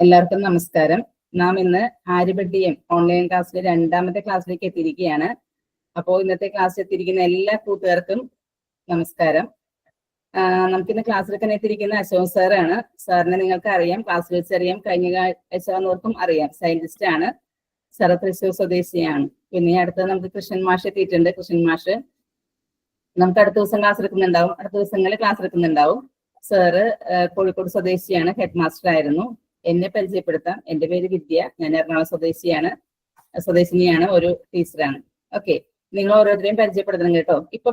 എല്ലാവർക്കും നമസ്കാരം. നാം ഇന്ന് ആര്യഭട്ടീയം ഓൺലൈൻ ക്ലാസ്സിലെ രണ്ടാമത്തെ ക്ലാസ്സിലേക്ക് എത്തിയിരിക്കുകയാണ്. അപ്പോൾ ഇന്നത്തെ ക്ലാസ്സിൽ എത്തിയിരിക്കുന്ന എല്ലാ കൂട്ടുകാർക്കും നമസ്കാരം. നമുക്കിന്ന് ക്ലാസ്സിലേക്ക് എത്തിയിരിക്കുന്ന അശോക് സാറാണ്. സാറിനെ നിങ്ങൾക്ക് അറിയാം, ക്ലാസ്സിൽ വെച്ചറിയാം, കഴിഞ്ഞ ആഴ്ചവർക്കും അറിയാം. സയന്റിസ്റ്റ് ആണ്. സാറ് തൃശ്ശൂർ സ്വദേശിയാണ്. പിന്നെ അടുത്തത് നമുക്ക് കൃഷ്ണൻ മാഷ് എത്തിയിട്ടുണ്ട്. കൃഷ്ണൻ മാഷ് നമുക്ക് അടുത്ത ദിവസം ക്ലാസ് എടുക്കുന്നുണ്ടാവും, അടുത്ത ദിവസങ്ങളിൽ ക്ലാസ് എടുക്കുന്നുണ്ടാവും. സാറ് കോഴിക്കോട് സ്വദേശിയാണ്, ഹെഡ് മാസ്റ്റർ ആയിരുന്നു. എന്നെ പരിചയപ്പെടുത്താം. എൻ്റെ പേര് വിദ്യ, ഞാൻ എറണാകുളം സ്വദേശിനിയാണ്, ഒരു ടീച്ചറാണ്. ഓക്കെ, നിങ്ങൾ ഓരോരുത്തരെയും പരിചയപ്പെടുത്തണം കേട്ടോ. ഇപ്പൊ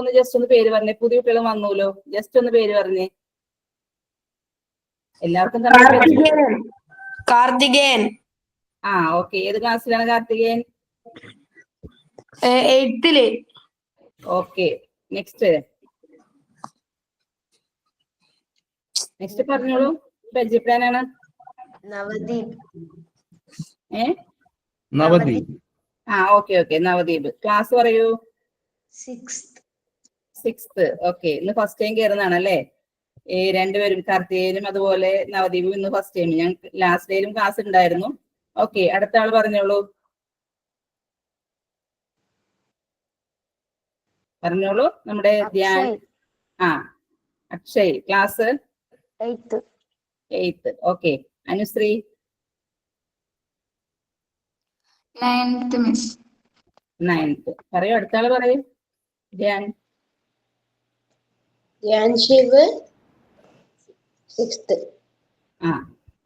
ഒന്ന് ജസ്റ്റ് ഒന്ന് പേര് പറഞ്ഞേ. പുതിയ കുട്ടികൾ വന്നൂലോ, ജസ്റ്റ് ഒന്ന് പേര് പറഞ്ഞേ. എല്ലാവർക്കും കാർത്തികേയൻ. ഓക്കെ. ഏത് ക്ലാസ്സിലാണ് കാർത്തികേയൻ? 8th. ഓക്കെ, നെക്സ്റ്റ് പറഞ്ഞോളൂ. പരിചയപ്പെടാനാണ്. നവദീപ്. നവദീപ്. ഓക്കെ. നവദീപ്. ക്ലാസ് പറയൂ. 6th. ഓക്കെ, ഇന്ന് ഫസ്റ്റ് ടൈം കയറുന്നതാണല്ലേ? രണ്ടുപേരും, കാർത്തികേയനും അതുപോലെ നവദീപും ഇന്ന് ഫസ്റ്റ് ടൈം. ഞങ്ങൾക്ക് ലാസ്റ്റ് ഡേയിലും ക്ലാസ് ഉണ്ടായിരുന്നു. ഓക്കെ, അടുത്ത ആൾ പറഞ്ഞോളൂ. നമ്മുടെ Dhyan. Akshay. Class 8th. Okay. Anusree. 9th miss. 9th. പറയൂ, അടുത്ത ആള് പറയൂ. ധ്യാൻ ശിവ് 6th.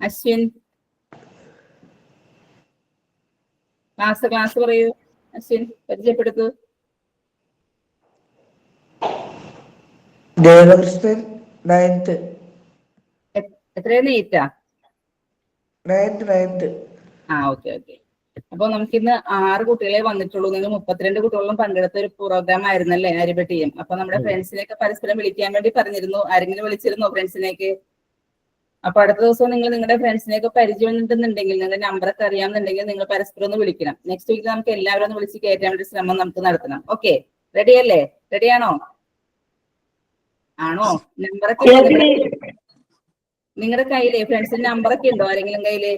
അശ്വിൻ. ക്ലാസ് പറയൂ. അശ്വിൻ, പരിചയപ്പെടുത്തൂ. ദേവകൃഷ്ണൻ 9th. എത്രയാണ്? 9th. ഓക്കെ. അപ്പൊ നമുക്കിന്ന് 6 കുട്ടികളെ വന്നിട്ടുള്ളൂ. നിങ്ങൾ 32 കുട്ടികളും പങ്കെടുത്ത ഒരു പ്രോഗ്രാം ആയിരുന്നല്ലേ ആര്യഭട്ടീയം? അപ്പൊ നമ്മുടെ ഫ്രണ്ട്സിനെയൊക്കെ പരസ്പരം വിളിക്കാൻ വേണ്ടി പറഞ്ഞിരുന്നു. ആരെങ്കിലും വിളിച്ചിരുന്നോ ഫ്രണ്ട്സിനെയൊക്കെ? അപ്പൊ അടുത്ത ദിവസം നിങ്ങൾ നിങ്ങളുടെ ഫ്രണ്ട്സിനെയൊക്കെ പരിചയം ഉണ്ടെന്നുണ്ടെങ്കിൽ, നിങ്ങളുടെ നമ്പറൊക്കെ അറിയാമെന്നുണ്ടെങ്കിൽ നിങ്ങൾ പരസ്പരം ഒന്ന് വിളിക്കണം. നെക്സ്റ്റ് വീക്ക് നമുക്ക് എല്ലാവരും ഒന്ന് വിളിച്ച് കയറ്റാൻ വേണ്ടി ശ്രമം നമുക്ക് നടത്തണം. ഓക്കെ, റെഡിയല്ലേ? റെഡിയാണോ? നമ്പറൊക്കെ നിങ്ങളുടെ കയ്യില്? ഫ്രണ്ട്സിന്റെ നമ്പറൊക്കെ ഉണ്ടോ ആരെങ്കിലും കയ്യില്?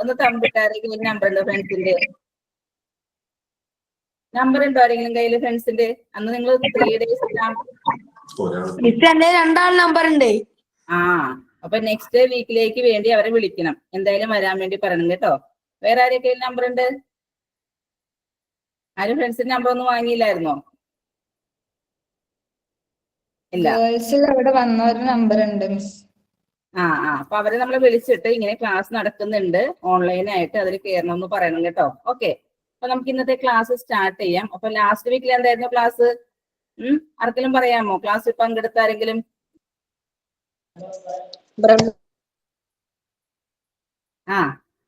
ഒന്ന് തമ്പിട്ട് ആരെങ്കിലും നമ്പർ ഉണ്ടോ? ഫ്രണ്ട്സിന്റെ നമ്പർ ഉണ്ടോ ആരെങ്കിലും കയ്യില്? ഫ്രണ്ട്സിന്റെ അന്ന് നിങ്ങൾ 3 days 2 നമ്പർ ഉണ്ട്. അപ്പൊ നെക്സ്റ്റ് വീക്കിലേക്ക് വേണ്ടി അവരെ വിളിക്കണം. എന്തായാലും വരാൻ വേണ്ടി പറയണം കേട്ടോ. വേറെ ആരെയൊക്കെ നമ്പർ ഉണ്ട്? ആരും ഫ്രണ്ട്സിന്റെ നമ്പർ ഒന്നും വാങ്ങിയില്ലായിരുന്നോ? ഇല്ല. അവിടെ വന്ന ഒരു നമ്പർ ഉണ്ട് മിസ്. അപ്പൊ അവരെ നമ്മൾ വിളിച്ചിട്ട് ഇങ്ങനെ ക്ലാസ് നടക്കുന്നുണ്ട് ഓൺലൈനായിട്ട്, അതിൽ കയറണം എന്ന് പറയണം കേട്ടോ. ഓക്കെ, അപ്പൊ നമുക്ക് ഇന്നത്തെ ക്ലാസ് സ്റ്റാർട്ട് ചെയ്യാം. അപ്പൊ ലാസ്റ്റ് വീക്കിൽ എന്തായിരുന്നു ക്ലാസ്? ആർക്കെങ്കിലും പറയാമോ? ക്ലാസ്സിൽ പങ്കെടുത്ത ആരെങ്കിലും?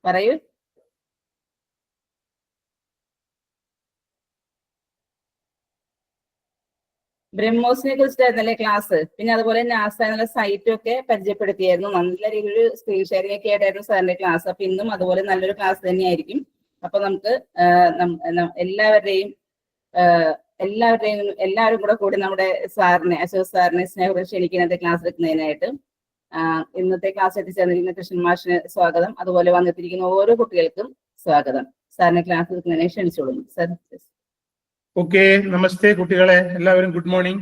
പറയൂ. ബ്രഹ്മോസിനെ കുറിച്ചിട്ടായിരുന്നല്ലേ ക്ലാസ്? പിന്നെ അതുപോലെ നാസ എന്നുള്ള സൈറ്റും ഒക്കെ പരിചയപ്പെടുത്തിയായിരുന്നു. നല്ല രീതിയിൽ സ്ക്രീൻ ഷെയറിംഗ് ഒക്കെ ആയിട്ടായിരുന്നു സാറിന്റെ ക്ലാസ്. അപ്പൊ ഇന്നും അതുപോലെ നല്ലൊരു ക്ലാസ് തന്നെയായിരിക്കും. അപ്പൊ നമുക്ക് എല്ലാവരും കൂടി നമ്മുടെ സാറിനെ, അശോക് സാറിനെ സ്നേഹപൂർവ്വം ക്ഷണിക്കുന്നത് ക്ലാസ് എടുക്കുന്നതിനായിട്ട്. ഇന്നത്തെ ക്ലാസ് എത്തിച്ചേർന്നിരിക്കുന്ന കൃഷ്ണൻ മാഷിന് സ്വാഗതം. അതുപോലെ വന്നെത്തിയിരിക്കുന്ന ഓരോ കുട്ടികൾക്കും സ്വാഗതം. സാറിനെ ക്ലാസ് എടുക്കുന്നതിനെ ക്ഷണിച്ചോളുന്നു സാർ. ഓക്കെ, നമസ്തേ കുട്ടികളെ, എല്ലാവരും ഗുഡ് മോർണിംഗ്.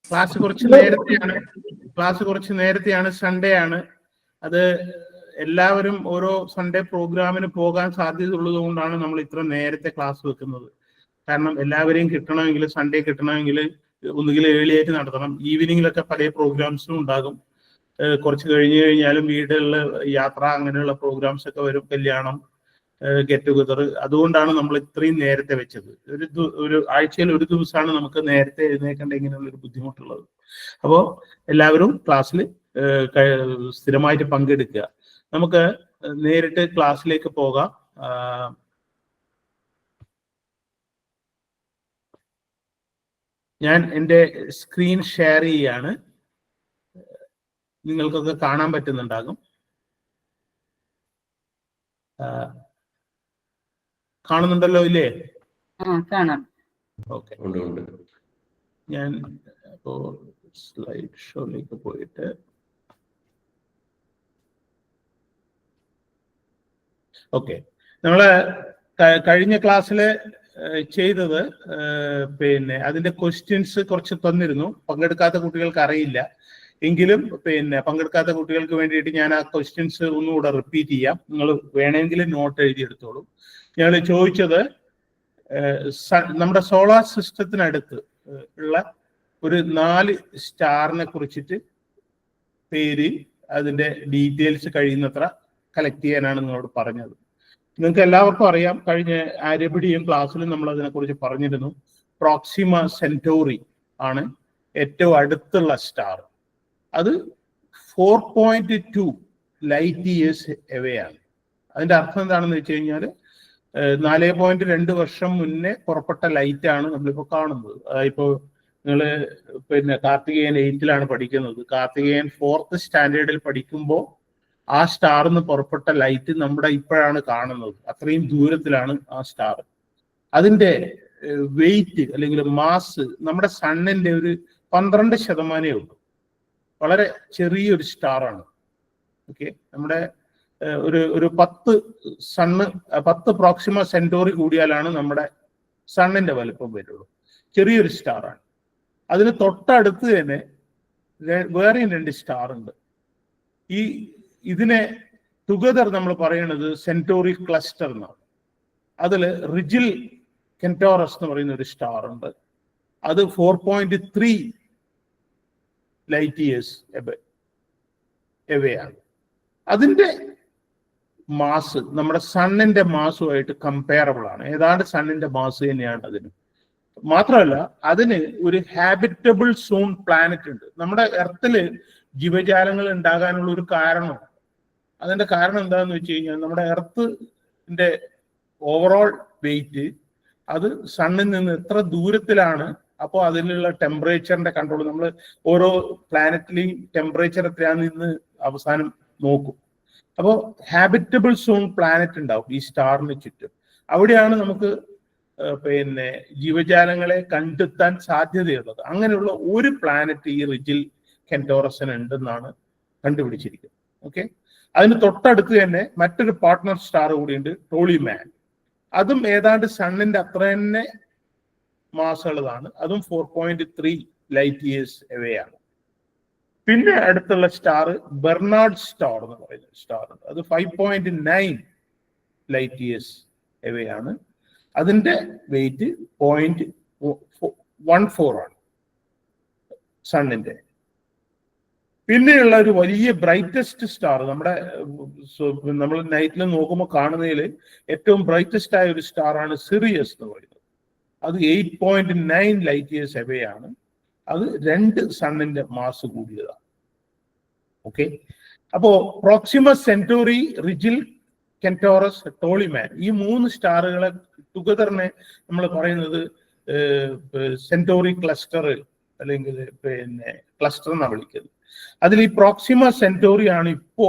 ക്ലാസ് കുറച്ച് നേരത്തെയാണ്. സൺഡേ ആണ്. അത് എല്ലാവരും ഓരോ സൺഡേ പ്രോഗ്രാമിന് പോകാൻ സാധ്യതയുള്ളത് കൊണ്ടാണ് നമ്മൾ ഇത്ര നേരത്തെ ക്ലാസ് വെക്കുന്നത്. കാരണം എല്ലാവരെയും കിട്ടണമെങ്കിൽ, സൺഡേ കിട്ടണമെങ്കിൽ ഒന്നുകിൽ ഏർലി ആയിട്ട് നടത്തണം. ഈവനിങ്ങിലൊക്കെ പല പ്രോഗ്രാംസും ഉണ്ടാകും. കുറച്ച് കഴിഞ്ഞ് കഴിഞ്ഞാലും വീടുകളിൽ യാത്ര, അങ്ങനെയുള്ള പ്രോഗ്രാംസ് ഒക്കെ വരും, കല്യാണം, ഗെറ്റ് ടുഗദർ. അതുകൊണ്ടാണ് നമ്മൾ ഇത്രയും നേരത്തെ വെച്ചത്. ഒരു ആഴ്ചയിൽ ഒരു ദിവസമാണ് നമുക്ക് നേരത്തെ എഴുന്നേക്കേണ്ട ഇങ്ങനെയുള്ളൊരു ബുദ്ധിമുട്ടുള്ളത്. അപ്പോൾ എല്ലാവരും ക്ലാസ്സിൽ സ്ഥിരമായിട്ട് പങ്കെടുക്കുക. നമുക്ക് നേരിട്ട് ക്ലാസ്സിലേക്ക് പോകാം. ഞാൻ എൻ്റെ സ്ക്രീൻ ഷെയർ ചെയ്യാണ്. നിങ്ങൾക്കൊക്കെ കാണാൻ പറ്റുന്നുണ്ടാകും. കാണുന്നുണ്ടല്ലോ ഇല്ലേ? കാണാം. ഓക്കെ. ഞാൻ ഇപ്പോ സ്ലൈഡ് ഷോയിലേക്ക് പോയിട്ട് ഓക്കെ, നമ്മള് കഴിഞ്ഞ ക്ലാസ്സിൽ ചെയ്തത് പിന്നെ അതിന്റെ ക്വസ്റ്റ്യൻസ് കുറച്ച് തന്നിരുന്നു. പങ്കെടുക്കാത്ത കുട്ടികൾക്ക് അറിയില്ല എങ്കിലും പിന്നെ പങ്കെടുക്കാത്ത കുട്ടികൾക്ക് വേണ്ടിയിട്ട് ഞാൻ ആ ക്വസ്റ്റ്യൻസ് ഒന്നുകൂടെ റിപ്പീറ്റ് ചെയ്യാം. നിങ്ങൾ വേണമെങ്കിൽ നോട്ട് എഴുതിയെടുത്തോളൂ. ഞങ്ങൾ ചോദിച്ചത് നമ്മുടെ സോളാർ സിസ്റ്റത്തിനടുത്ത് ഉള്ള ഒരു 4 സ്റ്റാറിനെ കുറിച്ചിട്ട് പേര്, അതിന്റെ ഡീറ്റെയിൽസ് കഴിയുന്നത്ര കളക്ട് ചെയ്യാനാണ് നിങ്ങളോട് പറഞ്ഞത്. നിങ്ങൾക്ക് എല്ലാവർക്കും അറിയാം, കഴിഞ്ഞ ആര്യഭടിയും ക്ലാസ്സിലും നമ്മൾ അതിനെക്കുറിച്ച് പറഞ്ഞിരുന്നു. പ്രോക്സിമ സെന്റോറി ആണ് ഏറ്റവും അടുത്തുള്ള സ്റ്റാർ. അത് 4.2 ലൈറ്റ് ഇയേഴ്സ് എവേ ആണ്. അതിന്റെ അർത്ഥം എന്താണെന്ന് വെച്ച് കഴിഞ്ഞാൽ 4.2 വർഷം മുന്നേ പുറപ്പെട്ട ലൈറ്റ് ആണ് നമ്മളിപ്പോൾ കാണുന്നത്. ഇപ്പോൾ നിങ്ങൾ പിന്നെ കാർത്തികേയൻ 8ലാണ് പഠിക്കുന്നത്. കാർത്തികേയൻ 4th സ്റ്റാൻഡേർഡിൽ പഠിക്കുമ്പോൾ ആ സ്റ്റാറിന്ന് പുറപ്പെട്ട ലൈറ്റ് നമ്മുടെ ഇപ്പോഴാണ് കാണുന്നത്. അത്രയും ദൂരത്തിലാണ് ആ സ്റ്റാർ. അതിന്റെ വെയിറ്റ് അല്ലെങ്കിൽ മാസ് നമ്മുടെ സണ്ണിന്റെ ഒരു 12% ഉള്ളൂ. വളരെ ചെറിയൊരു സ്റ്റാറാണ്. ഓക്കെ, നമ്മുടെ ഒരു 10 പ്രോക്സിമ സെന്റോറി കൂടിയാലാണ് നമ്മുടെ സണ്ണിന്റെ വലുപ്പം വരുള്ളൂ. ചെറിയൊരു സ്റ്റാറാണ്. അതിന് തൊട്ടടുത്ത് തന്നെ വേറെയും 2 സ്റ്റാർ ഉണ്ട്. ഇതിനെ ടുഗദർ നമ്മൾ പറയുന്നത് സെന്റോറി ക്ലസ്റ്റർ എന്നാണ്. അതില് റിജിൽ കെന്റോറസ് എന്ന് പറയുന്ന ഒരു സ്റ്റാർ ഉണ്ട്. അത് 4.3 ലൈറ്റ് ഇയേഴ്സ് എവേ ആണ്. അതിന്റെ മാസ് നമ്മുടെ സണ്ണിന്റെ മാസുമായിട്ട് കമ്പയറബിൾ ആണ്. ഏതാണ്ട് സണ്ണിന്റെ മാസ് തന്നെയാണ് അതിന്. മാത്രമല്ല അതിന് ഒരു ഹാബിറ്റബിൾ സോൺ പ്ലാനറ്റ് ഉണ്ട്. നമ്മുടെ എർത്തില് ജീവജാലങ്ങൾ ഉണ്ടാകാനുള്ള ഒരു കാരണം. അതിന്റെ കാരണം എന്താണെന്ന് വെച്ച് കഴിഞ്ഞാൽ നമ്മുടെ എർത്തിന്റെ ഓവറോൾ വെയിറ്റ് അത് സണ്ണിൽ നിന്ന് എത്ര ദൂരത്തിലാണ്, അപ്പോൾ അതിലുള്ള ടെമ്പറേച്ചറിന്റെ കൺട്രോൾ നമ്മൾ ഓരോ പ്ലാനറ്റിലെയും ടെമ്പറേച്ചർ എത്രയാണെന്ന് അവസാനം നോക്കും. അപ്പോൾ ഹാബിറ്റബിൾ സോൺ പ്ലാനറ്റ് ഉണ്ടാവും ഈ സ്റ്റാറിന് ചുറ്റും. അവിടെയാണ് നമുക്ക് പിന്നെ ജീവജാലങ്ങളെ കണ്ടെത്താൻ സാധ്യതയുള്ളത്. അങ്ങനെയുള്ള ഒരു പ്ലാനറ്റ് ഈ റിജിൽ കെന്റോറസിന് ഉണ്ടെന്നാണ് കണ്ടുപിടിച്ചിരിക്കുന്നത്. ഓക്കെ, അതിന് തൊട്ടടുത്ത് തന്നെ മറ്റൊരു പാർട്ട്ണർ സ്റ്റാർ കൂടിയുണ്ട്, ടോളിമാൻ. അതും ഏതാണ്ട് സണ്ണിന്റെ അത്ര തന്നെ മാസുള്ളതാണ്. അതും 4.3 ലൈറ്റ് ഇയേഴ്സ് എവേ ആണ്. പിന്നെ അടുത്തുള്ള സ്റ്റാർ ബെർണാഡ് സ്റ്റാർ എന്ന് പറയുന്ന സ്റ്റാർ ഉണ്ട്. അത് 5.9 ലൈറ്റ് ഇയേഴ്സ് എവേ ആണ്. അതിന്റെ വെയിറ്റ് 0.14 ആണ് സണ്ണിന്റെ. പിന്നെയുള്ള ഒരു വലിയ ബ്രൈറ്റസ്റ്റ് സ്റ്റാർ നമ്മൾ നൈറ്റിൽ നോക്കുമ്പോൾ കാണുന്നതിൽ ഏറ്റവും ബ്രൈറ്റസ്റ്റ് ആയ ഒരു സ്റ്റാർ ആണ് സിറിയസ് എന്ന് പറയുന്നത്. അത് 8.9 ലൈറ്റ് ഇയേഴ്സ് എവേ ആണ്. അത് 2 സണ്ണിന്റെ മാസ് കൂടിയതാണ്. ഓക്കെ, അപ്പോ പ്രോക്സിമ സെന്റോറി, റിജിൽ കെന്റോറസ്, ടോളിമാൻ, ഈ 3 സ്റ്റാറുകളെ ടുഗദറിനെ നമ്മൾ പറയുന്നത് സെന്റോറി ക്ലസ്റ്റർ അല്ലെങ്കിൽ പിന്നെ ക്ലസ്റ്റർ എന്നാണ് വിളിക്കുന്നത്. അതിൽ ഈ പ്രോക്സിമ സെന്റോറി ആണ് ഇപ്പോ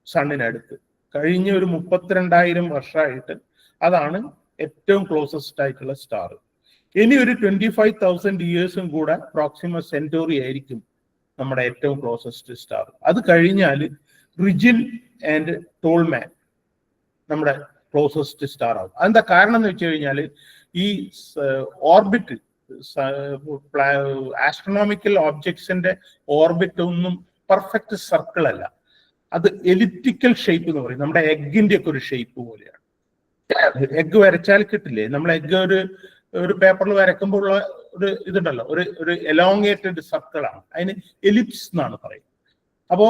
സണ്ണിനടുത്ത്. കഴിഞ്ഞ ഒരു 32,000 വർഷമായിട്ട് അതാണ് ഏറ്റവും ക്ലോസസ്റ്റ് ആയിട്ടുള്ള സ്റ്റാർ. ഇനി ഒരു 25,000 ഇയേഴ്സും കൂടെ പ്രോക്സിമ സെന്റോറി ആയിരിക്കും നമ്മുടെ ഏറ്റവും ക്ലോസസ്റ്റ് സ്റ്റാർ. അത് കഴിഞ്ഞാൽ റിജിൽ ആൻഡ് ടോൾമാൻ നമ്മുടെ ക്ലോസസ്റ്റ് സ്റ്റാർ ആവും. അതെന്താ കാരണം എന്ന് വെച്ച് കഴിഞ്ഞാൽ ഈ ഓർബിറ്റ്, ആസ്ട്രോണോമിക്കൽ ഒബ്ജക്ട്സിന്റെ ഓർബിറ്റ് ഒന്നും പെർഫെക്റ്റ് സർക്കിൾ അല്ല. അത് എലിപ്റ്റിക്കൽ ഷേപ്പ് എന്ന് പറയും. നമ്മുടെ എഗ്ഗിന്റെ ഒക്കെ ഒരു ഷേപ്പ് പോലെയാണ്. എഗ്ഗ് വരച്ചാൽ കിട്ടില്ലേ, നമ്മൾ എഗ്ഗ് ഒരു പേപ്പറിൽ വരയ്ക്കുമ്പോൾ ഉള്ള ഒരു ഇതുണ്ടല്ലോ, ഒരു എലോങ്ങേറ്റഡ് സർക്കിൾ ആണ്. അതിന് എലിപ്സ് എന്നാണ് പറയുന്നത്. അപ്പോ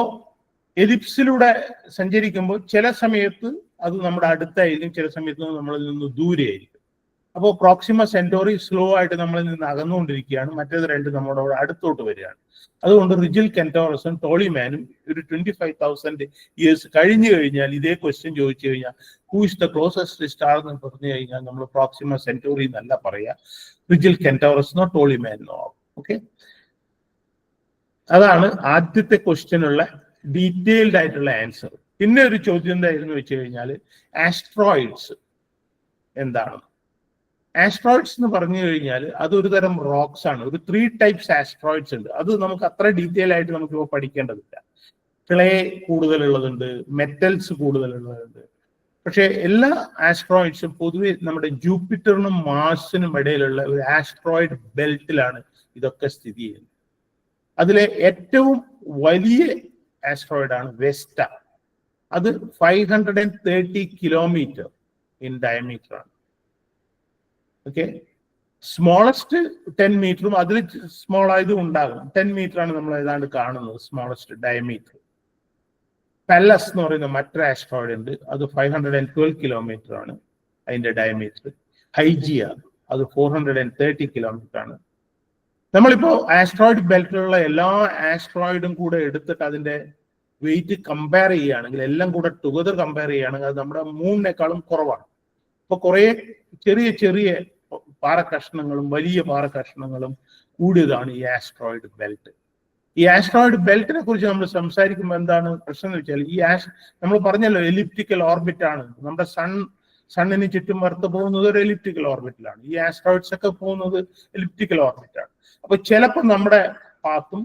എലിപ്സിലൂടെ സഞ്ചരിക്കുമ്പോൾ ചില സമയത്ത് അത് നമ്മുടെ അടുത്തായിരിക്കും, ചില സമയത്ത് നമ്മളിൽ നിന്ന് ദൂരെ ആയിരിക്കും. അപ്പോൾ പ്രോക്സിമ സെന്റോറി സ്ലോ ആയിട്ട് നമ്മളിൽ നിന്ന് അകന്നുകൊണ്ടിരിക്കുകയാണ്, മറ്റേത് 2 നമ്മുടെ അടുത്തോട്ട് വരികയാണ്. അതുകൊണ്ട് റിജിൽ കെന്റോറസും ടോളിമാനും ഒരു 25,000 ഇയേഴ്സ് കഴിഞ്ഞു കഴിഞ്ഞാൽ ഇതേ ക്വസ്റ്റ്യൻ ചോദിച്ചു കഴിഞ്ഞാൽ who is the closest star എന്ന് പറഞ്ഞു കഴിഞ്ഞാൽ നമ്മൾ പ്രോക്സിമ സെന്റോറി എന്നല്ല പറയാ, റിജിൽ കെന്റോറസിനോ ടോളിമാനോ ആവും. ഓക്കെ, അതാണ് ആദ്യത്തെ ക്വസ്റ്റ്യനുള്ള ഡീറ്റെയിൽഡ് ആയിട്ടുള്ള ആൻസർ. പിന്നെ ഒരു ചോദ്യം എന്തായിരുന്നു വെച്ച് കഴിഞ്ഞാൽ ആസ്ട്രോയിഡ്സ് എന്താണ്. ആസ്ട്രോയിഡ്സ് എന്ന് പറഞ്ഞു കഴിഞ്ഞാൽ അതൊരു തരം റോക്സ് ആണ്. ഒരു 3 ടൈപ്സ് ആസ്ട്രോയിഡ്സ് ഉണ്ട്. അത് നമുക്ക് അത്ര ഡീറ്റെയിൽ ആയിട്ട് നമുക്കിപ്പോൾ പഠിക്കേണ്ടതില്ല. Clay കൂടുതലുള്ളതുണ്ട്, metals കൂടുതലുള്ളതുണ്ട്. പക്ഷെ എല്ലാ ആസ്ട്രോയിഡ്സും പൊതുവെ നമ്മുടെ ജൂപ്പിറ്ററിനും മാർസിനും ഇടയിലുള്ള ഒരു ആസ്ട്രോയിഡ് ബെൽറ്റിലാണ് ഇതൊക്കെ സ്ഥിതി ചെയ്യുന്നത്. അതിലെ ഏറ്റവും വലിയ ആസ്ട്രോയിഡ് ആണ് വെസ്റ്റ. അത് 530 കിലോമീറ്റർ ഇൻ ഡയമീറ്റർ ആണ്. ഓക്കെ, സ്മോളസ്റ്റ് 10 മീറ്ററും അതിൽ സ്മോൾ ആയതും ഉണ്ടാകും. 10 മീറ്റർ ആണ് നമ്മൾ ഏതാണ്ട് കാണുന്നത് സ്മോളസ്റ്റ് ഡയമീറ്റർ. പെല്ലസ് എന്ന് പറയുന്ന മറ്റൊരു ആസ്ട്രോയിഡ് ഉണ്ട്, അത് 512 കിലോമീറ്റർ ആണ് അതിന്റെ ഡയമീറ്റർ. ഹൈജിയ അത് 430 കിലോമീറ്റർ ആണ്. നമ്മളിപ്പോ ആസ്ട്രോയിഡ് ബെൽറ്റിലുള്ള എല്ലാ ആസ്ട്രോയിഡും കൂടെ എടുത്തിട്ട് അതിന്റെ വെയിറ്റ് കമ്പയർ ചെയ്യുകയാണെങ്കിൽ, എല്ലാം കൂടെ ടുഗദർ കമ്പയർ ചെയ്യുകയാണെങ്കിൽ അത് നമ്മുടെ മൂണിനേക്കാളും കുറവാണ്. അപ്പൊ കുറെ ചെറിയ ചെറിയ പാറക്കഷ്ണങ്ങളും വലിയ പാറക്കഷ്ണങ്ങളും കൂടിയതാണ് ഈ ആസ്ട്രോയിഡ് ബെൽറ്റ്. ഈ ആസ്ട്രോയിഡ് ബെൽറ്റിനെ കുറിച്ച് നമ്മൾ സംസാരിക്കുമ്പോൾ എന്താണ് പ്രശ്നം എന്ന് വെച്ചാൽ, നമ്മൾ പറഞ്ഞല്ലോ എലിപ്റ്റിക്കൽ ഓർബിറ്റ് ആണ്. നമ്മുടെ സണ്ണിന് ചുറ്റും വറുത്ത് പോകുന്നത് ഒരു എലിപ്റ്റിക്കൽ ഓർബിറ്റിലാണ്. ഈ ആസ്ട്രോയിഡ്സ് ഒക്കെ പോകുന്നത് എലിപ്റ്റിക്കൽ ഓർബിറ്റാണ്. അപ്പൊ ചിലപ്പോൾ നമ്മുടെ പാത്തും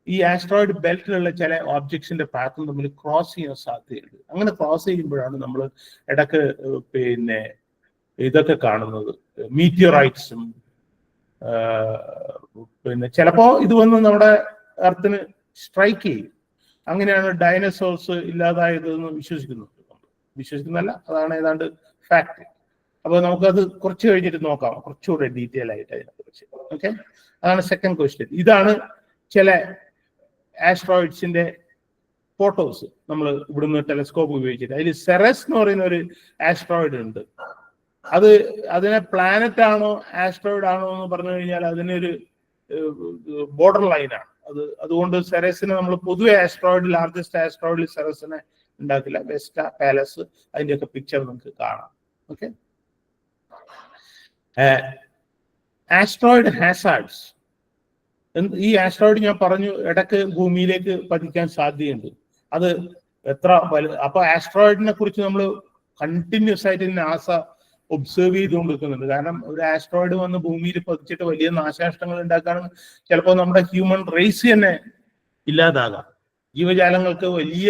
ഈ ആസ്ട്രോയിഡ് ബെൽറ്റിലുള്ള ചില ഓബ്ജക്ട്സിന്റെ പാത്തും തമ്മിൽ ക്രോസ് ചെയ്യാൻ സാധ്യതയുണ്ട്. അങ്ങനെ ക്രോസ് ചെയ്യുമ്പോഴാണ് നമ്മൾ ഇടക്ക് പിന്നെ ഇതൊക്കെ കാണുന്നത്, മീറ്റിയോറൈറ്റ്സും. പിന്നെ ചിലപ്പോ ഇത് വന്ന് നമ്മുടെ എർത്തിന് സ്ട്രൈക്ക് ചെയ്യും. അങ്ങനെയാണ് ഡൈനസോഴ്സ് ഇല്ലാതായതെന്ന് വിശ്വസിക്കുന്നല്ല, അതാണ് ഏതാണ്ട് ഫാക്ട്. അപ്പൊ നമുക്കത് കുറച്ച് കഴിഞ്ഞിട്ട് നോക്കാം, കുറച്ചുകൂടെ ഡീറ്റെയിൽ ആയിട്ട് അതിനെക്കുറിച്ച്. ഓക്കെ, അതാണ് സെക്കൻഡ് ക്വസ്റ്റ്യൻ. ഇതാണ് ചില ആസ്ട്രോയിഡ്സിന്റെ ഫോട്ടോസ് നമ്മൾ ഇവിടുന്ന് ടെലസ്കോപ്പ് ഉപയോഗിച്ചിട്ട്. അതിൽ സെറസ് എന്ന് പറയുന്ന ഒരു ആസ്ട്രോയിഡ് ഉണ്ട്. അതിനെ പ്ലാനറ്റ് ആണോ ആസ്ട്രോയിഡ് ആണോ എന്ന് പറഞ്ഞു കഴിഞ്ഞാൽ അതിനൊരു ബോർഡർ ലൈനാണ്. അതുകൊണ്ട് സെറസിനെ നമ്മൾ പൊതുവെ ആസ്ട്രോയിഡ്, ലാർജസ്റ്റ് ആസ്ട്രോയിഡിൽ സെറസിനെ ഉണ്ടാക്കില്ല. വെസ്റ്റ, പാലസ്, അതിന്റെയൊക്കെ പിക്ചർ നമുക്ക് കാണാം. Okay, asteroid hazards. ഈ ആസ്ട്രോയിഡ് ഞാൻ പറഞ്ഞു ഇടക്ക് ഭൂമിയിലേക്ക് പതിക്കാൻ സാധ്യതയുണ്ട്. അത് എത്ര അപ്പൊ ആസ്ട്രോയിഡിനെ കുറിച്ച് നമ്മൾ കണ്ടിന്യൂസ് ആയിട്ട് നാസ ഒബ്സർവ് ചെയ്തുകൊണ്ടിരിക്കുന്നുണ്ട്. കാരണം ഒരു ആസ്ട്രോയിഡ് വന്ന് ഭൂമിയിൽ പതിച്ചിട്ട് വലിയ നാശനഷ്ടങ്ങൾ ഉണ്ടാക്കാനും ചിലപ്പോൾ നമ്മുടെ ഹ്യൂമൻ റേസ് തന്നെ ഇല്ലാതാകാം. ജീവജാലങ്ങൾക്ക് വലിയ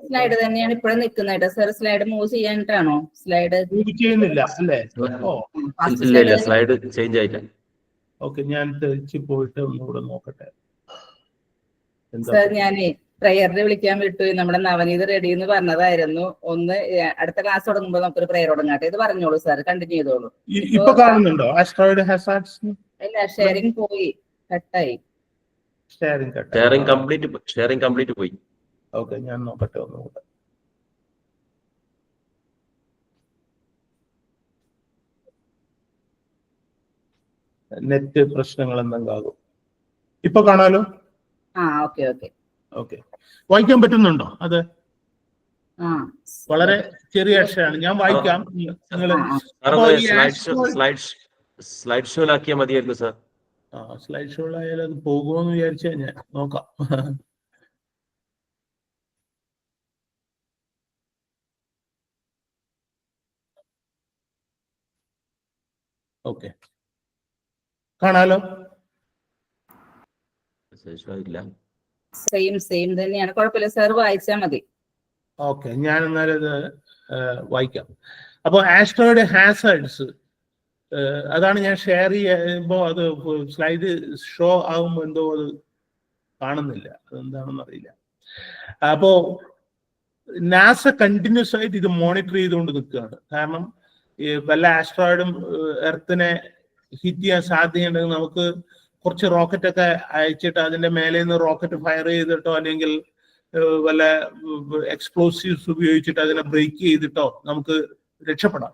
സ്ലൈഡ് തന്നെയാണ് ഇപ്പോഴും നിൽക്കുന്നത്. സർ സ്ലൈഡ് മൂവ് ചെയ്യാനായിട്ടാണോ? സ്ലൈഡ് മൂവ് ചെയ്യുന്നില്ല അല്ലേ? ഓ ഇല്ല, സ്ലൈഡ് ചേഞ്ച് ആയില്ല. ഓക്കെ, ഞാൻ തിരിച്ചു പോയിട്ട് ഒന്നുകൂടെ നോക്കട്ടെ. സർ ഞാനേ പ്രയറിന് വിളിക്കാൻ വിട്ടു. നമ്മുടെ നവനീത് റെഡി എന്ന് പറഞ്ഞതായിരുന്നു. ഒന്ന് അടുത്ത ക്ലാസ് തുടങ്ങുമ്പോൾ നമുക്കൊരു പ്രയർ തുടങ്ങാട്ടെ. ഇത് പറഞ്ഞോളൂ സാർ, കണ്ടിന്യൂ ചെയ്തോളൂ. ഇപ്പൊ കാണുന്നുണ്ടോ ആസ്ട്രോയിഡ് ഹാസാർഡ്സ്? ഇല്ല, ഷെയറിംഗ് പോയി, കട്ടായി. ഷെയറിംഗ് കംപ്ലീറ്റ് പോയി. ഓക്കെ, ഞാൻ നോക്കട്ടെ ഒന്നുകൂടെ. നെറ്റ് പ്രശ്നങ്ങൾ എന്തെങ്കിലും ആകും. ഇപ്പൊ കാണാലോ? ഓക്കെ ഓക്കെ ഓക്കെ, വായിക്കാൻ പറ്റുന്നുണ്ടോ? അത് വളരെ ചെറിയ അക്ഷരമാണ്, ഞാൻ വായിക്കാം. സ്ലൈഡ് ഷോയിലാക്കിയാൽ മതിയായിരുന്നു സാർ. സ്ലൈഡ് ഷോയിലായാലും അത് പോകുമെന്ന് വിചാരിച്ചാൽ ഞാൻ നോക്കാം. ഓക്കെ, കാണാലോ? സെയിം തന്നെയാണ്, കുഴപ്പമില്ല സാർ, വായിച്ചാൽ മതി. ഓക്കെ, ഞാൻ എന്നാലും ഇത് വായിക്കാം. അപ്പൊ ആസ്ട്രോയിഡ് ഹാസാർഡ്സ് അതാണ് ഞാൻ ഷെയർ ചെയ്യുമ്പോ അത് സ്ലൈഡ് ഷോ ആകുമ്പോ എന്തോ അത് കാണുന്നില്ല, അതെന്താണെന്ന് അറിയില്ല. അപ്പോ നാസ കണ്ടിന്യൂസ് ആയിട്ട് ഇത് മോണിറ്റർ ചെയ്തുകൊണ്ട് നിൽക്കുകയാണ്. കാരണം വല്ല ആസ്ട്രോയിഡും എർത്തിനെ ഹിറ്റ് ചെയ്യാൻ സാധ്യതയുണ്ടെങ്കിൽ നമുക്ക് കുറച്ച് റോക്കറ്റ് ഒക്കെ അയച്ചിട്ട് അതിന്റെ മേലെ നിന്ന് റോക്കറ്റ് ഫയർ ചെയ്തിട്ടോ അല്ലെങ്കിൽ വല്ല എക്സ്പ്ലോസീവ്സ് ഉപയോഗിച്ചിട്ട് അതിനെ ബ്രേക്ക് ചെയ്തിട്ടോ നമുക്ക് രക്ഷപ്പെടാം.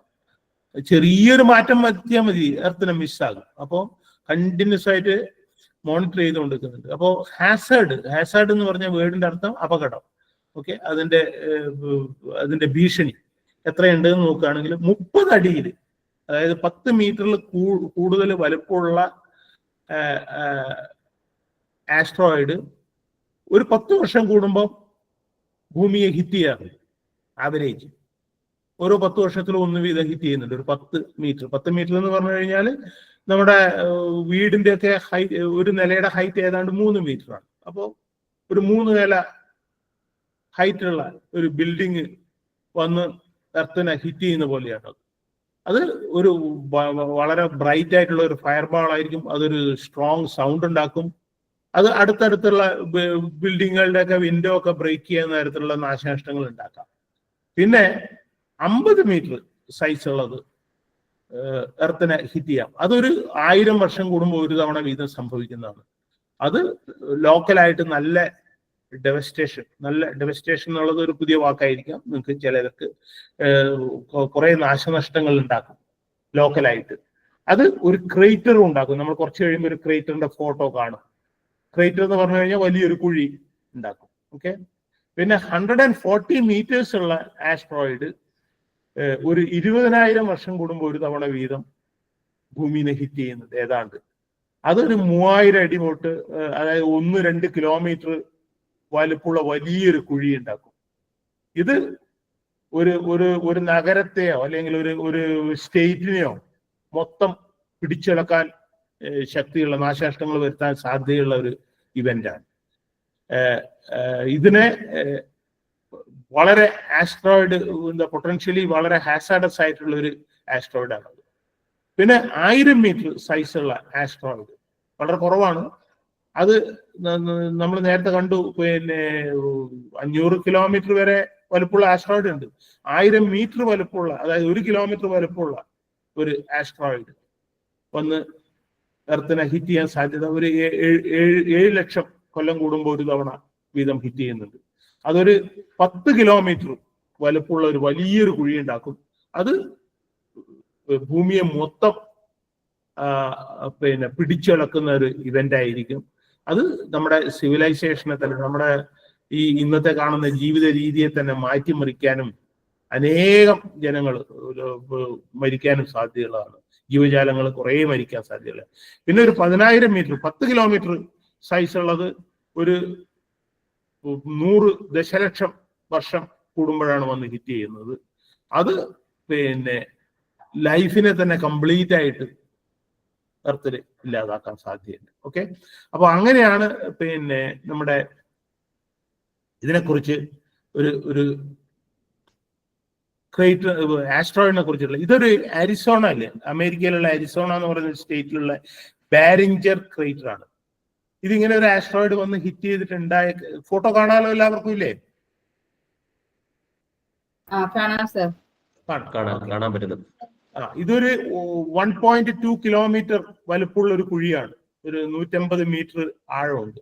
ചെറിയൊരു മാറ്റം വരുത്തിയാൽ മതി, എർത്തിനെ മിസ്സാകും. അപ്പോൾ കണ്ടിന്യൂസ് ആയിട്ട് മോണിറ്റർ ചെയ്തുകൊണ്ടിരിക്കുന്നുണ്ട്. അപ്പോൾ ഹാസാർഡ് എന്ന് പറഞ്ഞ വേർഡിന്റെ അർത്ഥം അപകടം. ഓക്കെ, അതിന്റെ ഭീഷണി എത്രയുണ്ട് എന്ന് നോക്കുകയാണെങ്കിൽ 30 അടിയിൽ, അതായത് 10 മീറ്ററിൽ കൂടുതൽ വലുപ്പമുള്ള ആസ്ട്രോയിഡ് ഒരു 10 വർഷം കൂടുമ്പോൾ ഭൂമിയെ ഹിറ്റ് ചെയ്യാറുണ്ട് ആവറേജ്. ഓരോ 10 വർഷത്തിലും ഒന്ന് വീതം ഹിറ്റ് ചെയ്യുന്നുണ്ട്. ഒരു 10 മീറ്റർ എന്ന് പറഞ്ഞു കഴിഞ്ഞാൽ നമ്മുടെ വീടിന്റെ ഒക്കെ ഹൈറ്റ്, ഒരു നിലയുടെ ഹൈറ്റ് ഏതാണ്ട് 3 മീറ്ററാണ്. അപ്പോൾ ഒരു 3 നില ഹൈറ്റുള്ള ഒരു ബിൽഡിങ് വന്ന് എർത്തിനെ ഹിറ്റ് ചെയ്യുന്ന പോലെയാണ്. അത് ഒരു വളരെ ബ്രൈറ്റ് ആയിട്ടുള്ള ഒരു ഫയർ ബാൾ ആയിരിക്കും. അതൊരു സ്ട്രോങ് സൗണ്ട് ഉണ്ടാക്കും. അത് അടുത്തടുത്തുള്ള ബിൽഡിങ്ങുകളുടെ ഒക്കെ വിൻഡോ ഒക്കെ ബ്രേക്ക് ചെയ്യുന്ന തരത്തിലുള്ള നാശനഷ്ടങ്ങൾ ഉണ്ടാക്കാം. പിന്നെ 50 മീറ്റർ സൈസ് ഉള്ളത് എർത്തിനെ ഹിറ്റ് ചെയ്യാം. അതൊരു 1000 വർഷം കൂടുമ്പോൾ ഒരു തവണ വീതം സംഭവിക്കുന്നതാണ്. അത് ലോക്കലായിട്ട് നല്ല ഡെവസ്റ്റേഷൻ എന്നുള്ളത് ഒരു പുതിയ വാക്കായിരിക്കാം. നിങ്ങൾക്ക് ചിലർക്ക് കുറെ നാശനഷ്ടങ്ങൾ ഉണ്ടാക്കും ലോക്കലായിട്ട്. അത് ഒരു ക്രേറ്റർ ഉണ്ടാക്കും. നമ്മൾ കുറച്ച് കഴിയുമ്പോൾ ഒരു ക്രേറ്ററിന്റെ ഫോട്ടോ കാണും. ക്രേറ്റർ എന്ന് പറഞ്ഞു കഴിഞ്ഞാൽ വലിയൊരു കുഴി ഉണ്ടാക്കും. ഓക്കെ. പിന്നെ 140 മീറ്റേഴ്സ് ഉള്ള ആസ്ട്രോയിഡ് ഒരു 20,000 വർഷം കൂടുമ്പോൾ ഒരു തവണ വീതം ഭൂമിനെ ഹിറ്റ് ചെയ്യുന്നത് ഏതാണ്ട്. അതൊരു 3000 അടി തൊട്ട്, അതായത് 1-2 കിലോമീറ്റർ വലുപ്പമുള്ള വലിയൊരു കുഴി ഉണ്ടാക്കും. ഇത് ഒരു നഗരത്തെയോ അല്ലെങ്കിൽ ഒരു സ്റ്റേറ്റിനെയോ മൊത്തം പിടിച്ചെടുക്കാൻ ശക്തിയുള്ള, നാശനഷ്ടങ്ങൾ വരുത്താൻ സാധ്യതയുള്ള ഒരു ഇവന്റാണ്. ഇതിനെ വളരെ ആസ്ട്രോയിഡ് പൊട്ടൻഷ്യലി വളരെ ഹാസാഡസ് ആയിട്ടുള്ള ഒരു ആസ്ട്രോയിഡ് ആണ്. പിന്നെ 1000 മീറ്റർ സൈസുള്ള ആസ്ട്രോയിഡ് വളരെ കുറവാണ്. അത് നമ്മൾ നേരത്തെ കണ്ടു. പിന്നെ 500 കിലോമീറ്റർ വരെ വലുപ്പമുള്ള ആസ്ട്രോയിഡ് ഉണ്ട്. 1000 മീറ്റർ വലുപ്പമുള്ള, അതായത് 1 കിലോമീറ്റർ വലുപ്പമുള്ള ഒരു ആസ്ട്രോയിഡ് വന്ന് എർത്തിനെ ഹിറ്റ് ചെയ്യാൻ സാധ്യത ഒരു 7 ലക്ഷം കൊല്ലം കൂടുമ്പോൾ ഒരു തവണ വീതം ഹിറ്റ് ചെയ്യുന്നുണ്ട്. അതൊരു 10 കിലോമീറ്റർ വലുപ്പമുള്ള ഒരു വലിയൊരു കുഴി ഉണ്ടാക്കും. അത് ഭൂമിയെ മൊത്തം പിന്നെ പിടിച്ചിളക്കുന്ന ഒരു ഇവന്റ് ആയിരിക്കും. അത് നമ്മുടെ സിവിലൈസേഷനെ തന്നെ, നമ്മുടെ ഈ ഇന്നത്തെ കാണുന്ന ജീവിത രീതിയെ തന്നെ മാറ്റിമറിക്കാനും അനേകം ജനങ്ങൾ മരിക്കാനും സാധ്യതയുള്ളതാണ്. ജീവജാലങ്ങൾ കുറെ മരിക്കാൻ സാധ്യതയുള്ള. പിന്നെ ഒരു 10,000 മീറ്റർ 10 കിലോമീറ്റർ സൈസ് ഉള്ളത് ഒരു 100 ദശലക്ഷം വർഷം കൂടുമ്പോഴാണ് വന്ന് ഹിറ്റ് ചെയ്യുന്നത്. അത് പിന്നെ ലൈഫിനെ തന്നെ കംപ്ലീറ്റ് ആയിട്ട് എർത്തിൽ ഇല്ലാതാക്കാൻ സാധ്യതയുണ്ട്. ഓക്കെ. അപ്പൊ അങ്ങനെയാണ് പിന്നെ നമ്മുടെ ഇതിനെക്കുറിച്ച് ഒരു ക്രേറ്റർ ആസ്ട്രോയിഡിനെ കുറിച്ചുള്ള, ഇതൊരു അരിസോണ അല്ലേ, അമേരിക്കയിലുള്ള അരിസോണ എന്ന് പറയുന്ന സ്റ്റേറ്റിലുള്ള ബാരിഞ്ചർ ക്രേറ്റർ ആണ്. ഇതിങ്ങനെ ഒരു ആസ്ട്രോയിഡ് വന്ന് ഹിറ്റ് ചെയ്തിട്ടുണ്ടായ ഫോട്ടോ കാണാമല്ലോ എല്ലാവർക്കും ഇല്ലേ? കാണാൻ പറ്റുന്നത്. ഇതൊരു 1.2 കിലോമീറ്റർ വലുപ്പമുള്ള ഒരു കുഴിയാണ്. ഒരു 150 മീറ്റർ ആഴമുണ്ട്.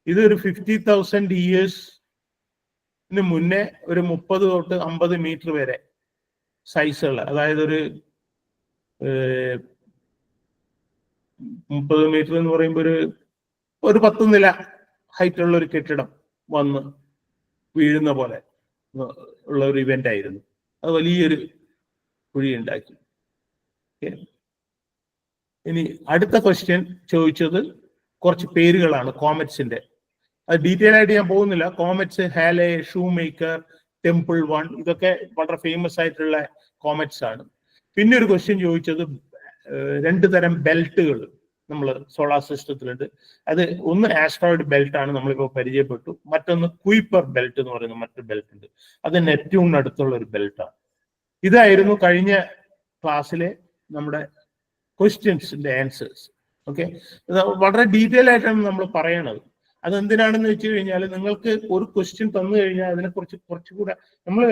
ഇതൊരു 50,000 ഇയേഴ്സിന് മുന്നേ ഒരു 30 തൊട്ട് 50 മീറ്റർ വരെ സൈസുള്ള, അതായത് ഒരു 30 മീറ്റർ എന്ന് പറയുമ്പോൾ ഒരു 10 നില ഹൈറ്റുള്ള ഒരു കെട്ടിടം വന്ന് വീഴുന്ന പോലെ ഉള്ള ഒരു ഇവന്റ് ആയിരുന്നു. അത് വലിയൊരു കുഴി ഉണ്ടാക്കി. ഇനി അടുത്ത ക്വസ്റ്റ്യൻ ചോദിച്ചത് കുറച്ച് പേരുകളാണ് കോമറ്റ്സിന്റെ. അത് ഡീറ്റെയിൽ ആയിട്ട് ഞാൻ പോകുന്നില്ല. Comets, Halley, Shoemaker, Tempel 1, ഇതൊക്കെ വളരെ ഫേമസ് ആയിട്ടുള്ള കോമറ്റ്സ് ആണ്. പിന്നെ ഒരു ക്വസ്റ്റ്യൻ ചോദിച്ചത് 2 തരം ബെൽറ്റുകൾ നമ്മൾ സോളാർ സിസ്റ്റത്തിലുണ്ട്. അത് ഒന്ന് ആസ്ട്രോയിഡ് ബെൽറ്റ് ആണ്, നമ്മളിപ്പോൾ പരിചയപ്പെട്ടു. മറ്റൊന്ന് കുയിപ്പർ ബെൽറ്റ് എന്ന് പറയുന്ന മറ്റൊരു ബെൽറ്റ് ഉണ്ട്. അത് നെപ്റ്റ്യൂണിന് അടുത്തുള്ള ഒരു ബെൽറ്റാണ്. ഇതായിരുന്നു കഴിഞ്ഞ ക്ലാസ്സിലെ നമ്മുടെ ക്വസ്റ്റ്യൻസിന്റെ ആൻസേഴ്സ്. ഓക്കെ. വളരെ ഡീറ്റെയിൽ ആയിട്ടാണ് നമ്മൾ പറയണത്. അതെന്തിനാണെന്ന് വെച്ച് കഴിഞ്ഞാൽ, നിങ്ങൾക്ക് ഒരു ക്വസ്റ്റ്യൻ തന്നു കഴിഞ്ഞാൽ അതിനെക്കുറിച്ച് കുറച്ചുകൂടെ നമ്മൾ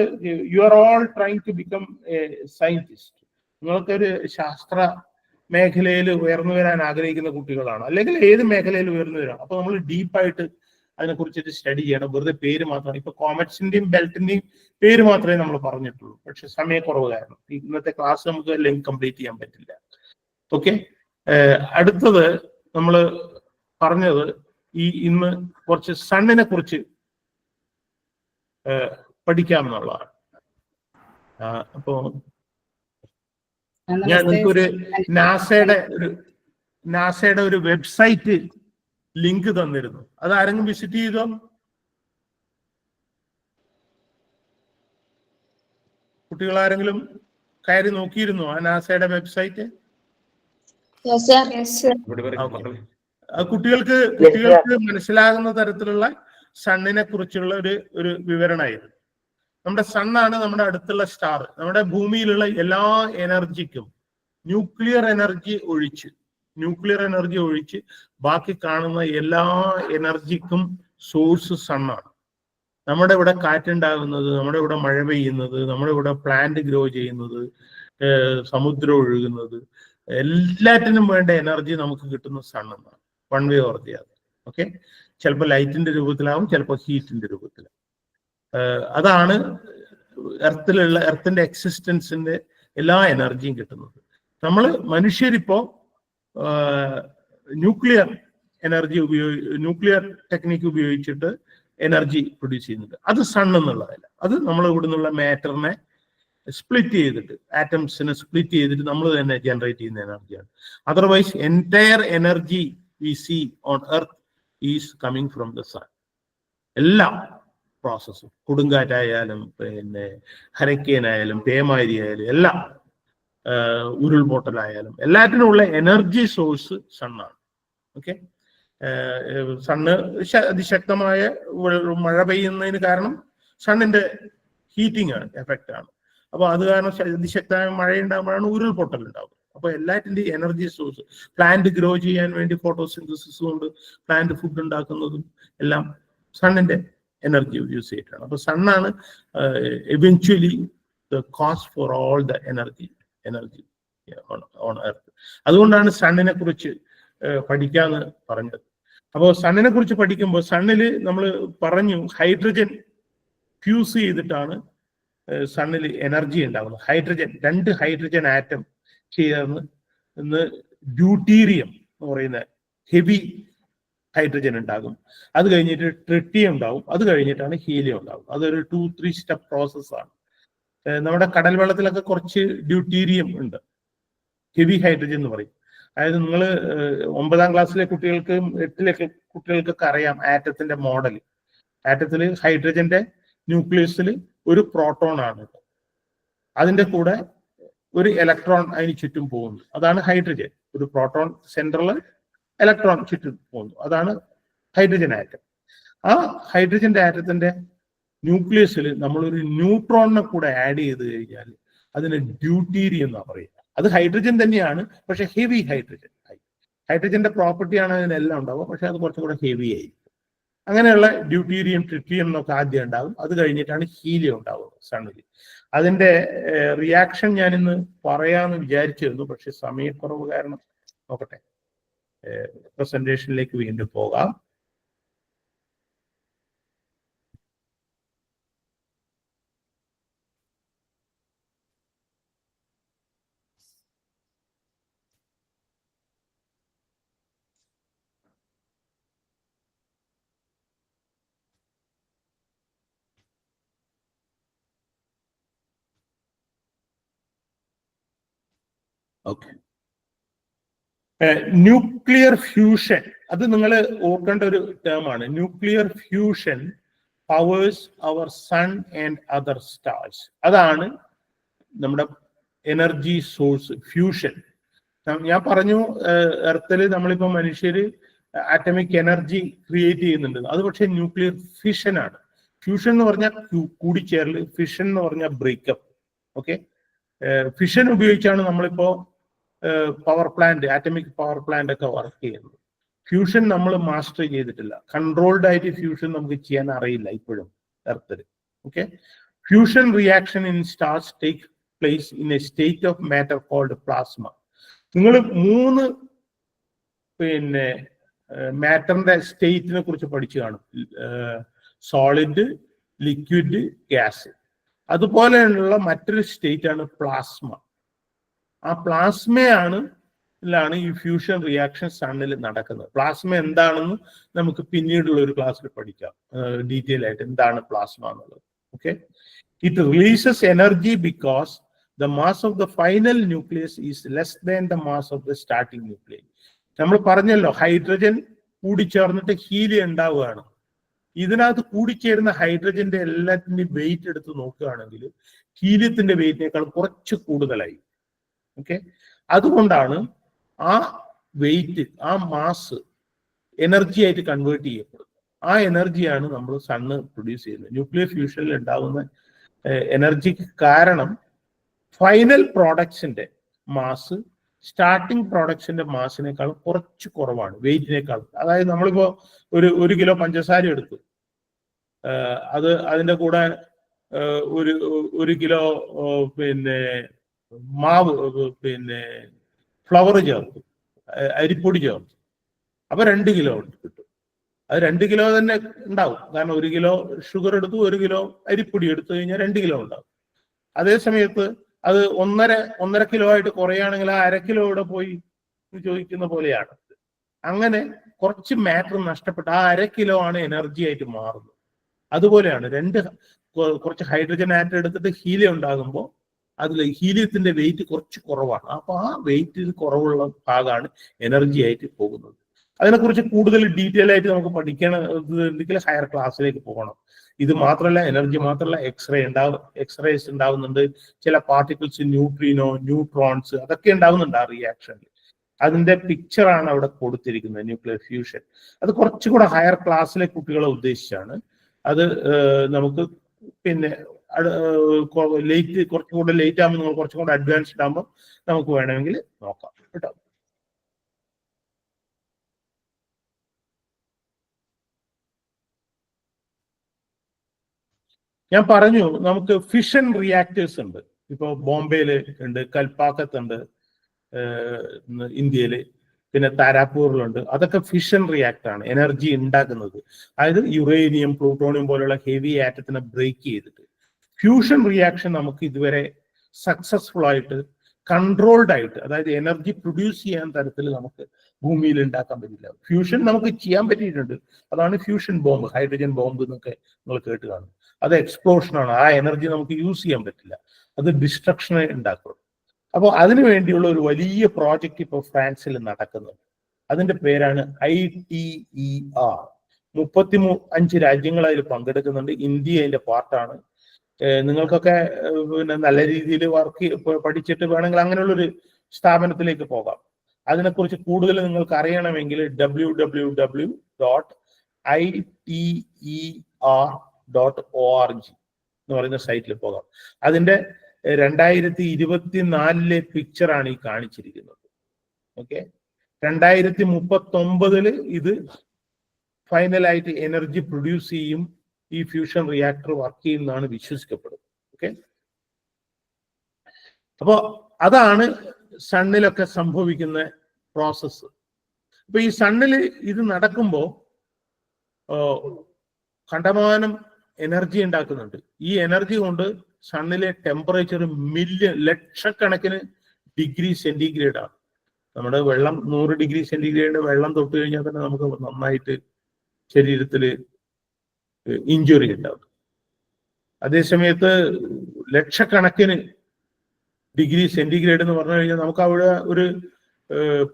you are all trying to become a scientist. നിങ്ങൾക്കൊരു ശാസ്ത്ര മേഖലയിൽ ഉയർന്നു വരാൻ ആഗ്രഹിക്കുന്ന കുട്ടികളാണ്, അല്ലെങ്കിൽ ഏത് മേഖലയിൽ ഉയർന്നു വരാം. അപ്പൊ നമ്മൾ ഡീപ്പായിട്ട് അതിനെക്കുറിച്ചിട്ട് സ്റ്റഡി ചെയ്യണം. വെറുതെ പേര് മാത്രം, ഇപ്പൊ കോമറ്റ്സിന്റെയും ബെൽറ്റിന്റെയും പേര് മാത്രമേ നമ്മൾ പറഞ്ഞിട്ടുള്ളൂ. പക്ഷെ സമയക്കുറവ് കാരണം ഇന്നത്തെ ക്ലാസ് നമുക്ക് എല്ലാം കംപ്ലീറ്റ് ചെയ്യാൻ പറ്റില്ല. ഓക്കെ. അടുത്തത് നമ്മൾ പറഞ്ഞത് ഇന്ന് കുറച്ച് സണ്ണിനെ കുറിച്ച് പഠിക്കാമെന്നുള്ളതാണ്. അപ്പോ ഞാൻ നിങ്ങൾക്കൊരു നാസയുടെ ഒരു വെബ്സൈറ്റ് ലിങ്ക് തന്നിരുന്നു. അത് ആരെങ്കിലും വിസിറ്റ് ചെയ്തോ? കുട്ടികൾ ആരെങ്കിലും കയറി നോക്കിയിരുന്നോ ആ നാസയുടെ website? Yes, sir. Yes, sir. കുട്ടികൾക്ക് മനസ്സിലാകുന്ന തരത്തിലുള്ള സണ്ണിനെ കുറിച്ചുള്ള ഒരു വിവരണമായിരുന്നു. നമ്മുടെ സണ്ണാണ് നമ്മുടെ അടുത്തുള്ള സ്റ്റാർ. നമ്മുടെ ഭൂമിയിലുള്ള എല്ലാ എനർജിക്കും ന്യൂക്ലിയർ എനർജി ഒഴിച്ച് ബാക്കി കാണുന്ന എല്ലാ എനർജിക്കും സോഴ്സ് സണ്ണാണ്. നമ്മുടെ ഇവിടെ കാറ്റുണ്ടാകുന്നത്, നമ്മുടെ ഇവിടെ മഴ പെയ്യുന്നത്, നമ്മുടെ ഇവിടെ പ്ലാന്റ് ഗ്രോ ചെയ്യുന്നത്, സമുദ്രം ഒഴുകുന്നത്, എല്ലാറ്റിനും വേണ്ട എനർജി നമുക്ക് കിട്ടുന്ന സണ്ണെന്നാണ്. One way or the other. Okay, ചിലപ്പോൾ ലൈറ്റിന്റെ രൂപത്തിലാവും, ചിലപ്പോൾ ഹീറ്റിന്റെ രൂപത്തിലാവും. അതാണ് എർത്തിന്റെ എക്സിസ്റ്റൻസിന്റെ എല്ലാ എനർജിയും കിട്ടുന്നത്. നമ്മൾ മനുഷ്യരിപ്പോ ന്യൂക്ലിയർ ടെക്നിക്ക് ഉപയോഗിച്ചിട്ട് എനർജി പ്രൊഡ്യൂസ് ചെയ്യുന്നുണ്ട്. അത് സൺ എന്നുള്ളതല്ല, അത് നമ്മൾ ഇവിടെ നിന്നുള്ള മാറ്ററിനെ സ്പ്ലിറ്റ് ചെയ്തിട്ട്, ആറ്റംസിനെ സ്പ്ലിറ്റ് ചെയ്തിട്ട് നമ്മൾ തന്നെ ജനറേറ്റ് ചെയ്യുന്ന എനർജിയാണ്. Otherwise entire energy we see on earth is coming from the sun. എല്ലാ പ്രോസസ്സും, കൊടുങ്കാറ്റായാലും പിന്നെ ഹരിക്കേനായാലും പേമാരി ആയാലും എല്ലാം, ഉരുൾപൊട്ടലായാലും എല്ലാറ്റിനുമുള്ള എനർജി സോഴ്സ് സണ്ണാണ്. ഓക്കെ, സണ്ണ് അതിശക്തമായ മഴ പെയ്യുന്നതിന് കാരണം സണ്ണിന്റെ ഹീറ്റിംഗ് ആണ്, എഫക്റ്റ് ആണ്. അപ്പൊ അത് കാരണം അതിശക്തമായ മഴ ഉണ്ടാകുമ്പോഴാണ് ഉരുൾപൊട്ടൽ ഉണ്ടാകുന്നത്. അപ്പൊ എല്ലാറ്റിന്റെ എനർജി സോഴ്സ്, പ്ലാന്റ് ഗ്രോ ചെയ്യാൻ വേണ്ടി ഫോട്ടോസിന്തസിസ് കൊണ്ട് പ്ലാന്റ് ഫുഡ് ഉണ്ടാക്കുന്നതും എല്ലാം സണ്ണിന്റെ എനർജി യൂസ് ചെയ്തിട്ടാണ്. അപ്പൊ സണ്ണാണ് eventually the cause for all the energy on earth. അതുകൊണ്ടാണ് സണ്ണിനെ കുറിച്ച് പഠിക്കാന്ന് പറഞ്ഞത്. അപ്പോൾ സണ്ണിനെ കുറിച്ച് പഠിക്കുമ്പോൾ സണ്ണിൽ നമ്മൾ പറഞ്ഞു ഹൈഡ്രജൻ ഫ്യൂസ് ചെയ്തിട്ടാണ് സണ്ണിൽ എനർജി ഉണ്ടാകുന്നത്. രണ്ട് ഹൈഡ്രജൻ ആറ്റം ചേർന്ന് ഡ്യൂട്ടീരിയം എന്ന് പറയുന്ന ഹെവി ഹൈഡ്രജൻ ഉണ്ടാകും. അത് കഴിഞ്ഞിട്ട് ട്രിറ്റിയം ഉണ്ടാവും. അത് കഴിഞ്ഞിട്ടാണ് ഹീലിയം ഉണ്ടാവും. അതൊരു 2-3 സ്റ്റെപ്പ് പ്രോസസ്സാണ്. നമ്മുടെ കടൽ വെള്ളത്തിലൊക്കെ കുറച്ച് ഡ്യൂട്ടീരിയം ഉണ്ട്, ഹെവി ഹൈഡ്രജൻ എന്ന് പറയും. അതായത് നിങ്ങൾ 9ാം ക്ലാസ്സിലെ കുട്ടികൾക്കും 8ലെ കുട്ടികൾക്കൊക്കെ അറിയാം ആറ്റത്തിന്റെ മോഡൽ. ആറ്റത്തിൽ ഹൈഡ്രജന്റെ ന്യൂക്ലിയസിൽ ഒരു പ്രോട്ടോൺ ആണ്, അതിന്റെ കൂടെ ഒരു ഇലക്ട്രോൺ അതിന് ചുറ്റും പോകുന്നു. അതാണ് ഹൈഡ്രജൻ. ഒരു പ്രോട്ടോൺ സെൻട്രൽ, ഇലക്ട്രോൺ ചുറ്റും പോകുന്നു. അതാണ് ഹൈഡ്രജൻ ആറ്റം. ആ ഹൈഡ്രജന്റെ ആറ്റത്തിന്റെ ന്യൂക്ലിയസിൽ നമ്മളൊരു ന്യൂട്രോണിനെ കൂടെ ആഡ് ചെയ്ത് കഴിഞ്ഞാൽ അതിന് ഡ്യൂട്ടീരിയം എന്നാ പറയുക. അത് ഹൈഡ്രജൻ തന്നെയാണ്, പക്ഷെ ഹെവി ഹൈഡ്രജൻ. ഹൈഡ്രജന്റെ പ്രോപ്പർട്ടിയാണ് അതിനെല്ലാം ഉണ്ടാവുക, പക്ഷെ അത് കുറച്ചും കൂടെ ഹെവി ആയിരിക്കും. അങ്ങനെയുള്ള ഡ്യൂട്ടീരിയം, ട്രിറ്റിയം എന്നൊക്കെ ആദ്യം ഉണ്ടാവും. അത് കഴിഞ്ഞിട്ടാണ് ഹീലിയം ഉണ്ടാവുക സണ്ണിൽ. അതിന്റെ റിയാക്ഷൻ ഞാനിന്ന് പറയാമെന്ന് വിചാരിച്ചിരുന്നു, പക്ഷെ സമയക്കുറവ് കാരണം നോക്കട്ടെ, പ്രസന്റേഷനിലേക്ക് വീണ്ടും പോകാം. ഓക്കെ, ന്യൂക്ലിയർ ഫ്യൂഷൻ, അത് നിങ്ങൾ ഓർക്കേണ്ട ഒരു ടേമാണ്. Nuclear fusion powers our sun and other stars. അതാണ് നമ്മുടെ എനർജി സോഴ്സ്, ഫ്യൂഷൻ. ഞാൻ പറഞ്ഞു എർത്തിൽ നമ്മളിപ്പോ മനുഷ്യര് ആറ്റമിക് എനർജി ക്രിയേറ്റ് ചെയ്യുന്നുണ്ട്. അത് പക്ഷേ ന്യൂക്ലിയർ ഫിഷൻ ആണ്. ഫ്യൂഷൻ എന്ന് പറഞ്ഞാൽ കൂടിച്ചേരൽ, ഫിഷൻ എന്ന് പറഞ്ഞാൽ ബ്രേക്കപ്പ്. ഓക്കെ, ഫിഷൻ ഉപയോഗിച്ചാണ് നമ്മളിപ്പോ power plant, atomic power plant ഒക്കെ വർക്ക് ചെയ്യുന്നത്. ഫ്യൂഷൻ നമ്മൾ മാസ്റ്റർ ചെയ്തിട്ടില്ല. കൺട്രോൾഡ് ആയിട്ട് ഫ്യൂഷൻ നമുക്ക് ചെയ്യാൻ അറിയില്ല ഇപ്പോഴും എർത്തിൽ. Okay, fusion reaction in stars take place in a state of matter called plasma. നിങ്ങൾ 3 മാറ്ററിന്റെ സ്റ്റേറ്റിനെ കുറിച്ച് പഠിച്ചു കാണും. Solid, liquid, gas. അതുപോലെയുള്ള മറ്റൊരു സ്റ്റേറ്റ് ആണ് പ്ലാസ്മ. ആ പ്ലാസ്മയാണ് ഈ ഫ്യൂഷൻ റിയാക്ഷൻ സണ്ണിൽ നടക്കുന്നത്. പ്ലാസ്മ എന്താണെന്ന് നമുക്ക് പിന്നീടുള്ള ഒരു ക്ലാസ്സിൽ പഠിക്കാം ഡീറ്റെയിൽ ആയിട്ട്, എന്താണ് പ്ലാസ്മ എന്നുള്ളത്. Okay, it releases energy because the mass of the final nucleus is less than the mass of the starting nucleus. നമ്മൾ പറഞ്ഞല്ലോ ഹൈഡ്രജൻ കൂടിച്ചേർന്നിട്ട് ഹീലിയം ഉണ്ടാവുകയാണ്. ഇതിനകത്ത് കൂടിച്ചേരുന്ന ഹൈഡ്രജന്റെ എല്ലാത്തിന്റെയും വെയിറ്റ് എടുത്ത് നോക്കുകയാണെങ്കിൽ ഹീലിയത്തിന്റെ വെയിറ്റിനേക്കാൾ കുറച്ച് കൂടുതലായി. ഓക്കെ, അതുകൊണ്ടാണ് ആ വെയിറ്റ്, ആ മാസ് എനർജി ആയിട്ട് കൺവേർട്ട് ചെയ്യപ്പെടുന്നത്. ആ എനർജിയാണ് നമ്മൾ സണ്ണ് പ്രൊഡ്യൂസ് ചെയ്യുന്നത്. ന്യൂക്ലിയർ ഫ്യൂഷനിൽ ഉണ്ടാകുന്ന എനർജിക്ക് കാരണം ഫൈനൽ പ്രോഡക്ട്സിന്റെ മാസ് സ്റ്റാർട്ടിംഗ് പ്രോഡക്ട്സിന്റെ മാസിനേക്കാൾ കുറച്ച് കുറവാണ്, വെയിറ്റിനേക്കാൾ. അതായത് നമ്മളിപ്പോ ഒരു കിലോ പഞ്ചസാര എടുത്തു, അത് അതിന്റെ കൂടെ ഒരു കിലോ പിന്നെ മാവ്, പിന്നെ ഫ്ലവർ ചേർത്തു, അരിപ്പൊടി ചേർത്തു, അപ്പൊ 2 കിലോ കിട്ടും. അത് 2 കിലോ തന്നെ ഉണ്ടാവും, കാരണം 1 കിലോ ഷുഗർ എടുത്തു, 1 കിലോ അരിപ്പൊടി എടുത്തു കഴിഞ്ഞാൽ 2 കിലോ ഉണ്ടാവും. അതേ സമയത്ത് അത് 1.5 കിലോ ആയിട്ട് കുറയുകയാണെങ്കിൽ ആ 1/2 കിലോ ഇവിടെ പോയി ചോദിക്കുന്ന പോലെയാണ്. അങ്ങനെ കുറച്ച് മാറ്റർ നഷ്ടപ്പെട്ട ആ 1/2 കിലോ ആണ് എനർജി ആയിട്ട് മാറുന്നത്. അതുപോലെയാണ് കുറച്ച് ഹൈഡ്രജൻ ആറ്റം എടുത്തിട്ട് ഹീലിയം ഉണ്ടാകുമ്പോൾ അതിൽ ഹീലിയത്തിന്റെ വെയിറ്റ് കുറച്ച് കുറവാണ്. അപ്പൊ ആ വെയിറ്റ് കുറവുള്ള ഭാഗമാണ് എനർജി ആയിട്ട് പോകുന്നത്. അതിനെക്കുറിച്ച് കൂടുതൽ ഡീറ്റെയിൽ ആയിട്ട് നമുക്ക് പഠിക്കണമെങ്കിൽ ഹയർ ക്ലാസ്സിലേക്ക് പോകണം. ഇത് മാത്രമല്ല, എനർജി മാത്രമല്ല, എക്സ്റേസ് ഉണ്ടാവുന്നുണ്ട്, ചില പാർട്ടിക്കിൾസ്, ന്യൂട്രീനോ, ന്യൂട്രോൺസ്, അതൊക്കെ ഉണ്ടാവുന്നുണ്ട് ആ റിയാക്ഷനിൽ. അതിന്റെ പിക്ചറാണ് അവിടെ കൊടുത്തിരിക്കുന്നത്, ന്യൂക്ലിയർ ഫ്യൂഷൻ. അത് കുറച്ചുകൂടെ ഹയർ ക്ലാസ്സിലെ കുട്ടികളെ ഉദ്ദേശിച്ചാണ്. അത് നമുക്ക് പിന്നെ കുറച്ചും കൂടെ ലേറ്റ് ആകുമ്പോൾ, നിങ്ങൾ കുറച്ചും കൂടെ അഡ്വാൻസ്ഡ് ആകുമ്പോൾ നമുക്ക് വേണമെങ്കിൽ നോക്കാം കേട്ടോ. ഞാൻ പറഞ്ഞു നമുക്ക് ഫിഷൻ റിയാക്ടേഴ്സ് ഉണ്ട്. ഇപ്പൊ ബോംബെയില് ഉണ്ട്, കൽപ്പാക്കത്തുണ്ട്, ഇന്ത്യയില്, പിന്നെ താരാപൂറിലുണ്ട്. അതൊക്കെ ഫിഷൻ റിയാക്ടർ ആണ്, എനർജി ഉണ്ടാക്കുന്നത്. അതായത് യുറേനിയം, പ്ലൂട്ടോണിയം പോലുള്ള ഹെവി ആറ്റത്തിനെ ബ്രേക്ക് ചെയ്തിട്ട്. ഫ്യൂഷൻ റിയാക്ഷൻ നമുക്ക് ഇതുവരെ സക്സസ്ഫുൾ ആയിട്ട്, കൺട്രോൾഡ് ആയിട്ട്, അതായത് എനർജി പ്രൊഡ്യൂസ് ചെയ്യാൻ തരത്തിൽ നമുക്ക് ഭൂമിയിൽ ഉണ്ടാക്കാൻ പറ്റില്ല. ഫ്യൂഷൻ നമുക്ക് ചെയ്യാൻ പറ്റിയിട്ടുണ്ട്. അതാണ് ഫ്യൂഷൻ ബോംബ്, ഹൈഡ്രജൻ ബോംബ് എന്നൊക്കെ നിങ്ങൾ കേട്ട് കാണും. അത് എക്സ്പ്ലോഷനാണ്. ആ എനർജി നമുക്ക് യൂസ് ചെയ്യാൻ പറ്റില്ല, അത് ഡിസ്ട്രക്ഷനെ ഉണ്ടാക്കും. അപ്പോൾ അതിനു വേണ്ടിയുള്ള ഒരു വലിയ പ്രോജക്റ്റ് ഇപ്പോൾ ഫ്രാൻസിൽ നടക്കുന്നുണ്ട്. അതിന്റെ പേരാണ് ITER. 35 രാജ്യങ്ങൾ അതിൽ പങ്കെടുക്കുന്നുണ്ട്. ഇന്ത്യ അതിന്റെ പാർട്ടാണ്. നിങ്ങൾക്കൊക്കെ പിന്നെ നല്ല രീതിയിൽ പഠിച്ചിട്ട് വേണമെങ്കിൽ അങ്ങനെയുള്ളൊരു സ്ഥാപനത്തിലേക്ക് പോകാം. അതിനെക്കുറിച്ച് കൂടുതൽ നിങ്ങൾക്ക് അറിയണമെങ്കിൽ www.iter.org എന്ന് പറയുന്ന സൈറ്റിൽ പോകാം. അതിന്റെ 2024 പിക്ചറാണ് ഈ കാണിച്ചിരിക്കുന്നത്. ഓക്കെ, 2039 ഇത് ഫൈനലായിട്ട് എനർജി പ്രൊഡ്യൂസ് ചെയ്യും, ഈ ഫ്യൂഷൻ റിയാക്ടർ വർക്ക് ചെയ്യുന്നതാണ് വിശ്വസിക്കപ്പെടുന്നത്. ഓക്കെ, അപ്പോ അതാണ് സണ്ണിലൊക്കെ സംഭവിക്കുന്ന പ്രോസസ്സ്. അപ്പൊ ഈ സണ്ണിൽ ഇത് നടക്കുമ്പോൾ കണ്ടമാനം എനർജി ഉണ്ടാക്കുന്നുണ്ട്. ഈ എനർജി കൊണ്ട് സണ്ണിലെ ടെമ്പറേച്ചർ ലക്ഷക്കണക്കിന് ഡിഗ്രി സെന്റിഗ്രേഡ് ആണ്. നമ്മുടെ വെള്ളം 100 ഡിഗ്രി സെന്റിഗ്രേഡ് വെള്ളം തൊട്ട് കഴിഞ്ഞാൽ തന്നെ നമുക്ക് നന്നായിട്ട് ശരീരത്തിൽ ഇഞ്ചുറി ഉണ്ടാവും. അതേസമയത്ത് ലക്ഷക്കണക്കിന് ഡിഗ്രി സെന്റിഗ്രേഡ് എന്ന് പറഞ്ഞു കഴിഞ്ഞാൽ നമുക്ക് അവിടെ ഒരു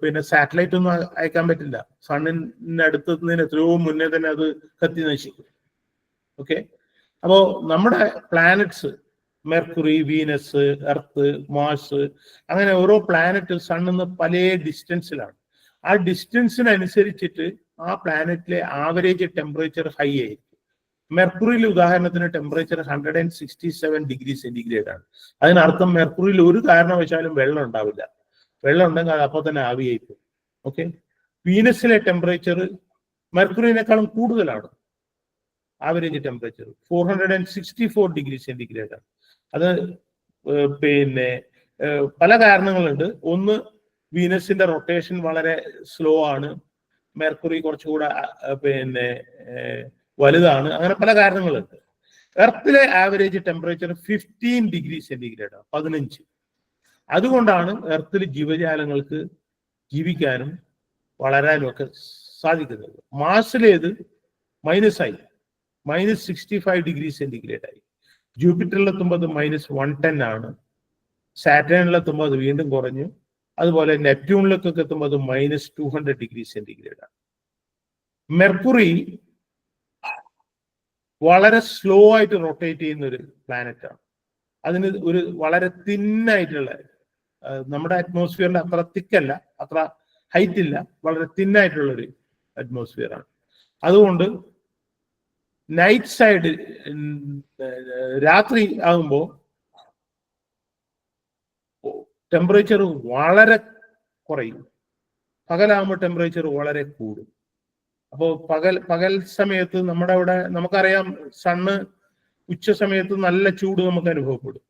പിന്നെ സാറ്റലൈറ്റ് ഒന്നും അയക്കാൻ പറ്റില്ല. സണ്ണിന്റെ അടുത്തെത്തുന്നതിന് എത്രയോ മുന്നേ തന്നെ അത് കത്തി നശിക്കും. ഓക്കെ, അപ്പോ നമ്മുടെ planets, Mercury, Venus, Earth, Mars, അങ്ങനെ ഓരോ പ്ലാനറ്റ് സണ്ണിൽ നിന്ന് പല ഡിസ്റ്റൻസിലാണ്. ആ ഡിസ്റ്റൻസിനനുസരിച്ചിട്ട് ആ പ്ലാനറ്റിലെ ആവറേജ് ടെമ്പറേച്ചർ ഹൈ ആയിരിക്കും. മെർക്കുറിയിൽ ഉദാഹരണത്തിന് ടെമ്പറേച്ചർ 167 ഡിഗ്രി സെന്റിഗ്രേഡ് ആണ്. അതിനർത്ഥം മെർക്കുറിയിൽ ഒരു കാരണവശാലും വെള്ളം ഉണ്ടാവില്ല. വെള്ളം ഉണ്ടെങ്കിൽ അത് അപ്പോൾ തന്നെ ആവിയായിരിക്കും. ഓക്കെ, വീനസിലെ ടെമ്പറേച്ചർ മെർക്കുറിനേക്കാളും കൂടുതലാണ്. ആവറേജ് ടെമ്പറേച്ചർ 464 ഡിഗ്രി സെന്റിഗ്രേഡ് ആണ്. അത് പിന്നെ പല കാരണങ്ങളുണ്ട്. ഒന്ന്, വീനസിന്റെ റൊട്ടേഷൻ വളരെ സ്ലോ ആണ്, മെർക്കുറി കുറച്ചുകൂടെ പിന്നെ വലുതാണ്. അങ്ങനെ പല കാരണങ്ങളുണ്ട്. എർത്തിലെ ആവറേജ് ടെമ്പറേച്ചർ 15 ഡിഗ്രി സെന്റിഗ്രേഡ് ആണ്, 15. അതുകൊണ്ടാണ് എർത്തിൽ ജീവജാലങ്ങൾക്ക് ജീവിക്കാനും വളരാനും ഒക്കെ സാധിക്കുന്നത്. മാർസിലേത് മൈനസായി, -65 ഡിഗ്രി സെന്റിഗ്രേഡ് ആയി. ജൂപ്പിറ്ററിലെത്തുമ്പോൾ അത് -110 ആണ്. സാറ്റേണിലെത്തുമ്പോൾ അത് വീണ്ടും കുറഞ്ഞു. അതുപോലെ നെപ്റ്റ്യൂണിലേക്കൊക്കെ എത്തുമ്പോൾ അത് -200 ഡിഗ്രി സെന്റിഗ്രേഡ് ആണ്. മെർക്കുറി വളരെ സ്ലോ ആയിട്ട് റൊട്ടേറ്റ് ചെയ്യുന്ന ഒരു പ്ലാനറ്റ് ആണ്. അതിന് ഒരു വളരെ തിന്നായിട്ടുള്ള, നമ്മുടെ അറ്റ്മോസ്ഫിയറിന്റെ അത്ര തിക്കല്ല, അത്ര ഹൈറ്റ് ഇല്ല, വളരെ തിന്നായിട്ടുള്ള ഒരു അറ്റ്മോസ്ഫിയർ ആണ്. അതുകൊണ്ട് നൈറ്റ് സൈഡ് രാത്രി ആകുമ്പോൾ ടെമ്പറേച്ചർ വളരെ കുറയും, പകലാകുമ്പോൾ ടെമ്പറേച്ചർ വളരെ കൂടും. അപ്പോൾ പകൽ സമയത്ത് നമ്മുടെ അവിടെ നമുക്കറിയാം, സണ്ണ് ഉച്ച സമയത്ത് നല്ല ചൂട് നമുക്ക് അനുഭവപ്പെടും.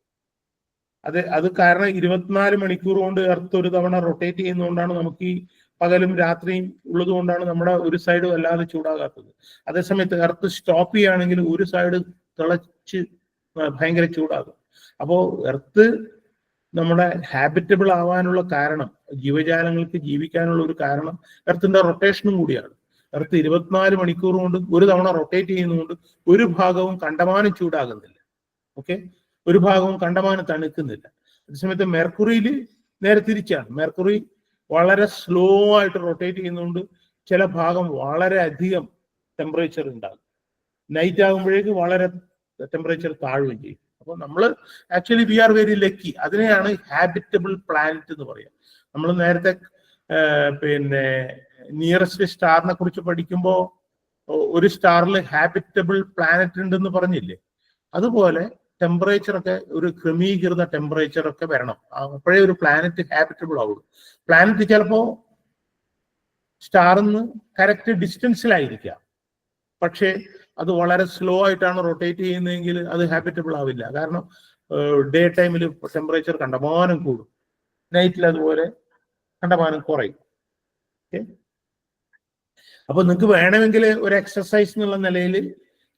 അത് കാരണം 24 മണിക്കൂർ കൊണ്ട് എർത്ത് ഒരു തവണ റൊട്ടേറ്റ് ചെയ്യുന്നതുകൊണ്ടാണ് നമുക്ക് ഈ പകലും രാത്രിയും ഉള്ളത് കൊണ്ടാണ് നമ്മുടെ ഒരു സൈഡ് വല്ലാതെ ചൂടാകാത്തത്. അതേസമയത്ത് എർത്ത് സ്റ്റോപ്പ് ചെയ്യുകയാണെങ്കിൽ ഒരു സൈഡ് തിളച്ച് ഭയങ്കര ചൂടാകും. അപ്പോൾ എർത്ത് നമ്മുടെ ഹാബിറ്റബിൾ ആവാനുള്ള കാരണം, ജീവജാലങ്ങൾക്ക് ജീവിക്കാനുള്ള ഒരു കാരണം എർത്തിന്റെ റൊട്ടേഷനും കൂടിയാണ്. എർത്ത് 24 മണിക്കൂർ കൊണ്ട് ഒരു തവണ റൊട്ടേറ്റ് ചെയ്യുന്നതുകൊണ്ട് ഒരു ഭാഗവും കണ്ടമാനം ചൂടാകുന്നില്ല. ഓക്കെ, ഒരു ഭാഗവും കണ്ടമാനം തണുക്കുന്നില്ല. അതേസമയത്ത് മെർക്കുറിയിൽ നേരെ തിരിച്ചാണ്. മെർക്കുറി വളരെ സ്ലോ ആയിട്ട് റൊട്ടേറ്റ് ചെയ്യുന്നതുകൊണ്ട് ചില ഭാഗം വളരെ അധികം ടെമ്പറേച്ചർ ഉണ്ടാകും. നൈറ്റ് ആകുമ്പോഴേക്ക് വളരെ ടെമ്പറേച്ചർ താഴുകയും ചെയ്യും. അപ്പോൾ നമ്മൾ actually we are very lucky. അതിനെയാണ് ഹാബിറ്റബിൾ പ്ലാനറ്റ് എന്ന് പറയുക. നമ്മൾ നേരത്തെ നിയറസ്റ്റ് സ്റ്റാറിനെ കുറിച്ച് പഠിക്കുമ്പോൾ ഒരു സ്റ്റാറിൽ ഹാബിറ്റബിൾ പ്ലാനറ്റ് ഉണ്ടെന്ന് പറഞ്ഞില്ലേ? അതുപോലെ ടെമ്പറേച്ചർ ഒക്കെ ഒരു ക്രമീകൃത ടെമ്പറേച്ചർ ഒക്കെ വരണം, അപ്പോഴേ ഒരു പ്ലാനറ്റ് ഹാബിറ്റബിൾ ആവുള്ളൂ. പ്ലാനറ്റ് ചിലപ്പോ സ്റ്റാറിന്ന് കറക്റ്റ് ഡിസ്റ്റൻസിലായിരിക്കാം, പക്ഷേ അത് വളരെ സ്ലോ ആയിട്ടാണ് റൊട്ടേറ്റ് ചെയ്യുന്നതെങ്കിൽ അത് ഹാബിറ്റബിൾ ആവില്ല. കാരണം ഡേ ടൈമിൽ ടെമ്പറേച്ചർ കണ്ടമാനം കൂടും, നൈറ്റിൽ അതുപോലെ കണ്ടമാനം കുറയും. ഓക്കെ, അപ്പൊ നിങ്ങൾക്ക് വേണമെങ്കിൽ ഒരു എക്സസൈസ് എന്നുള്ള നിലയിൽ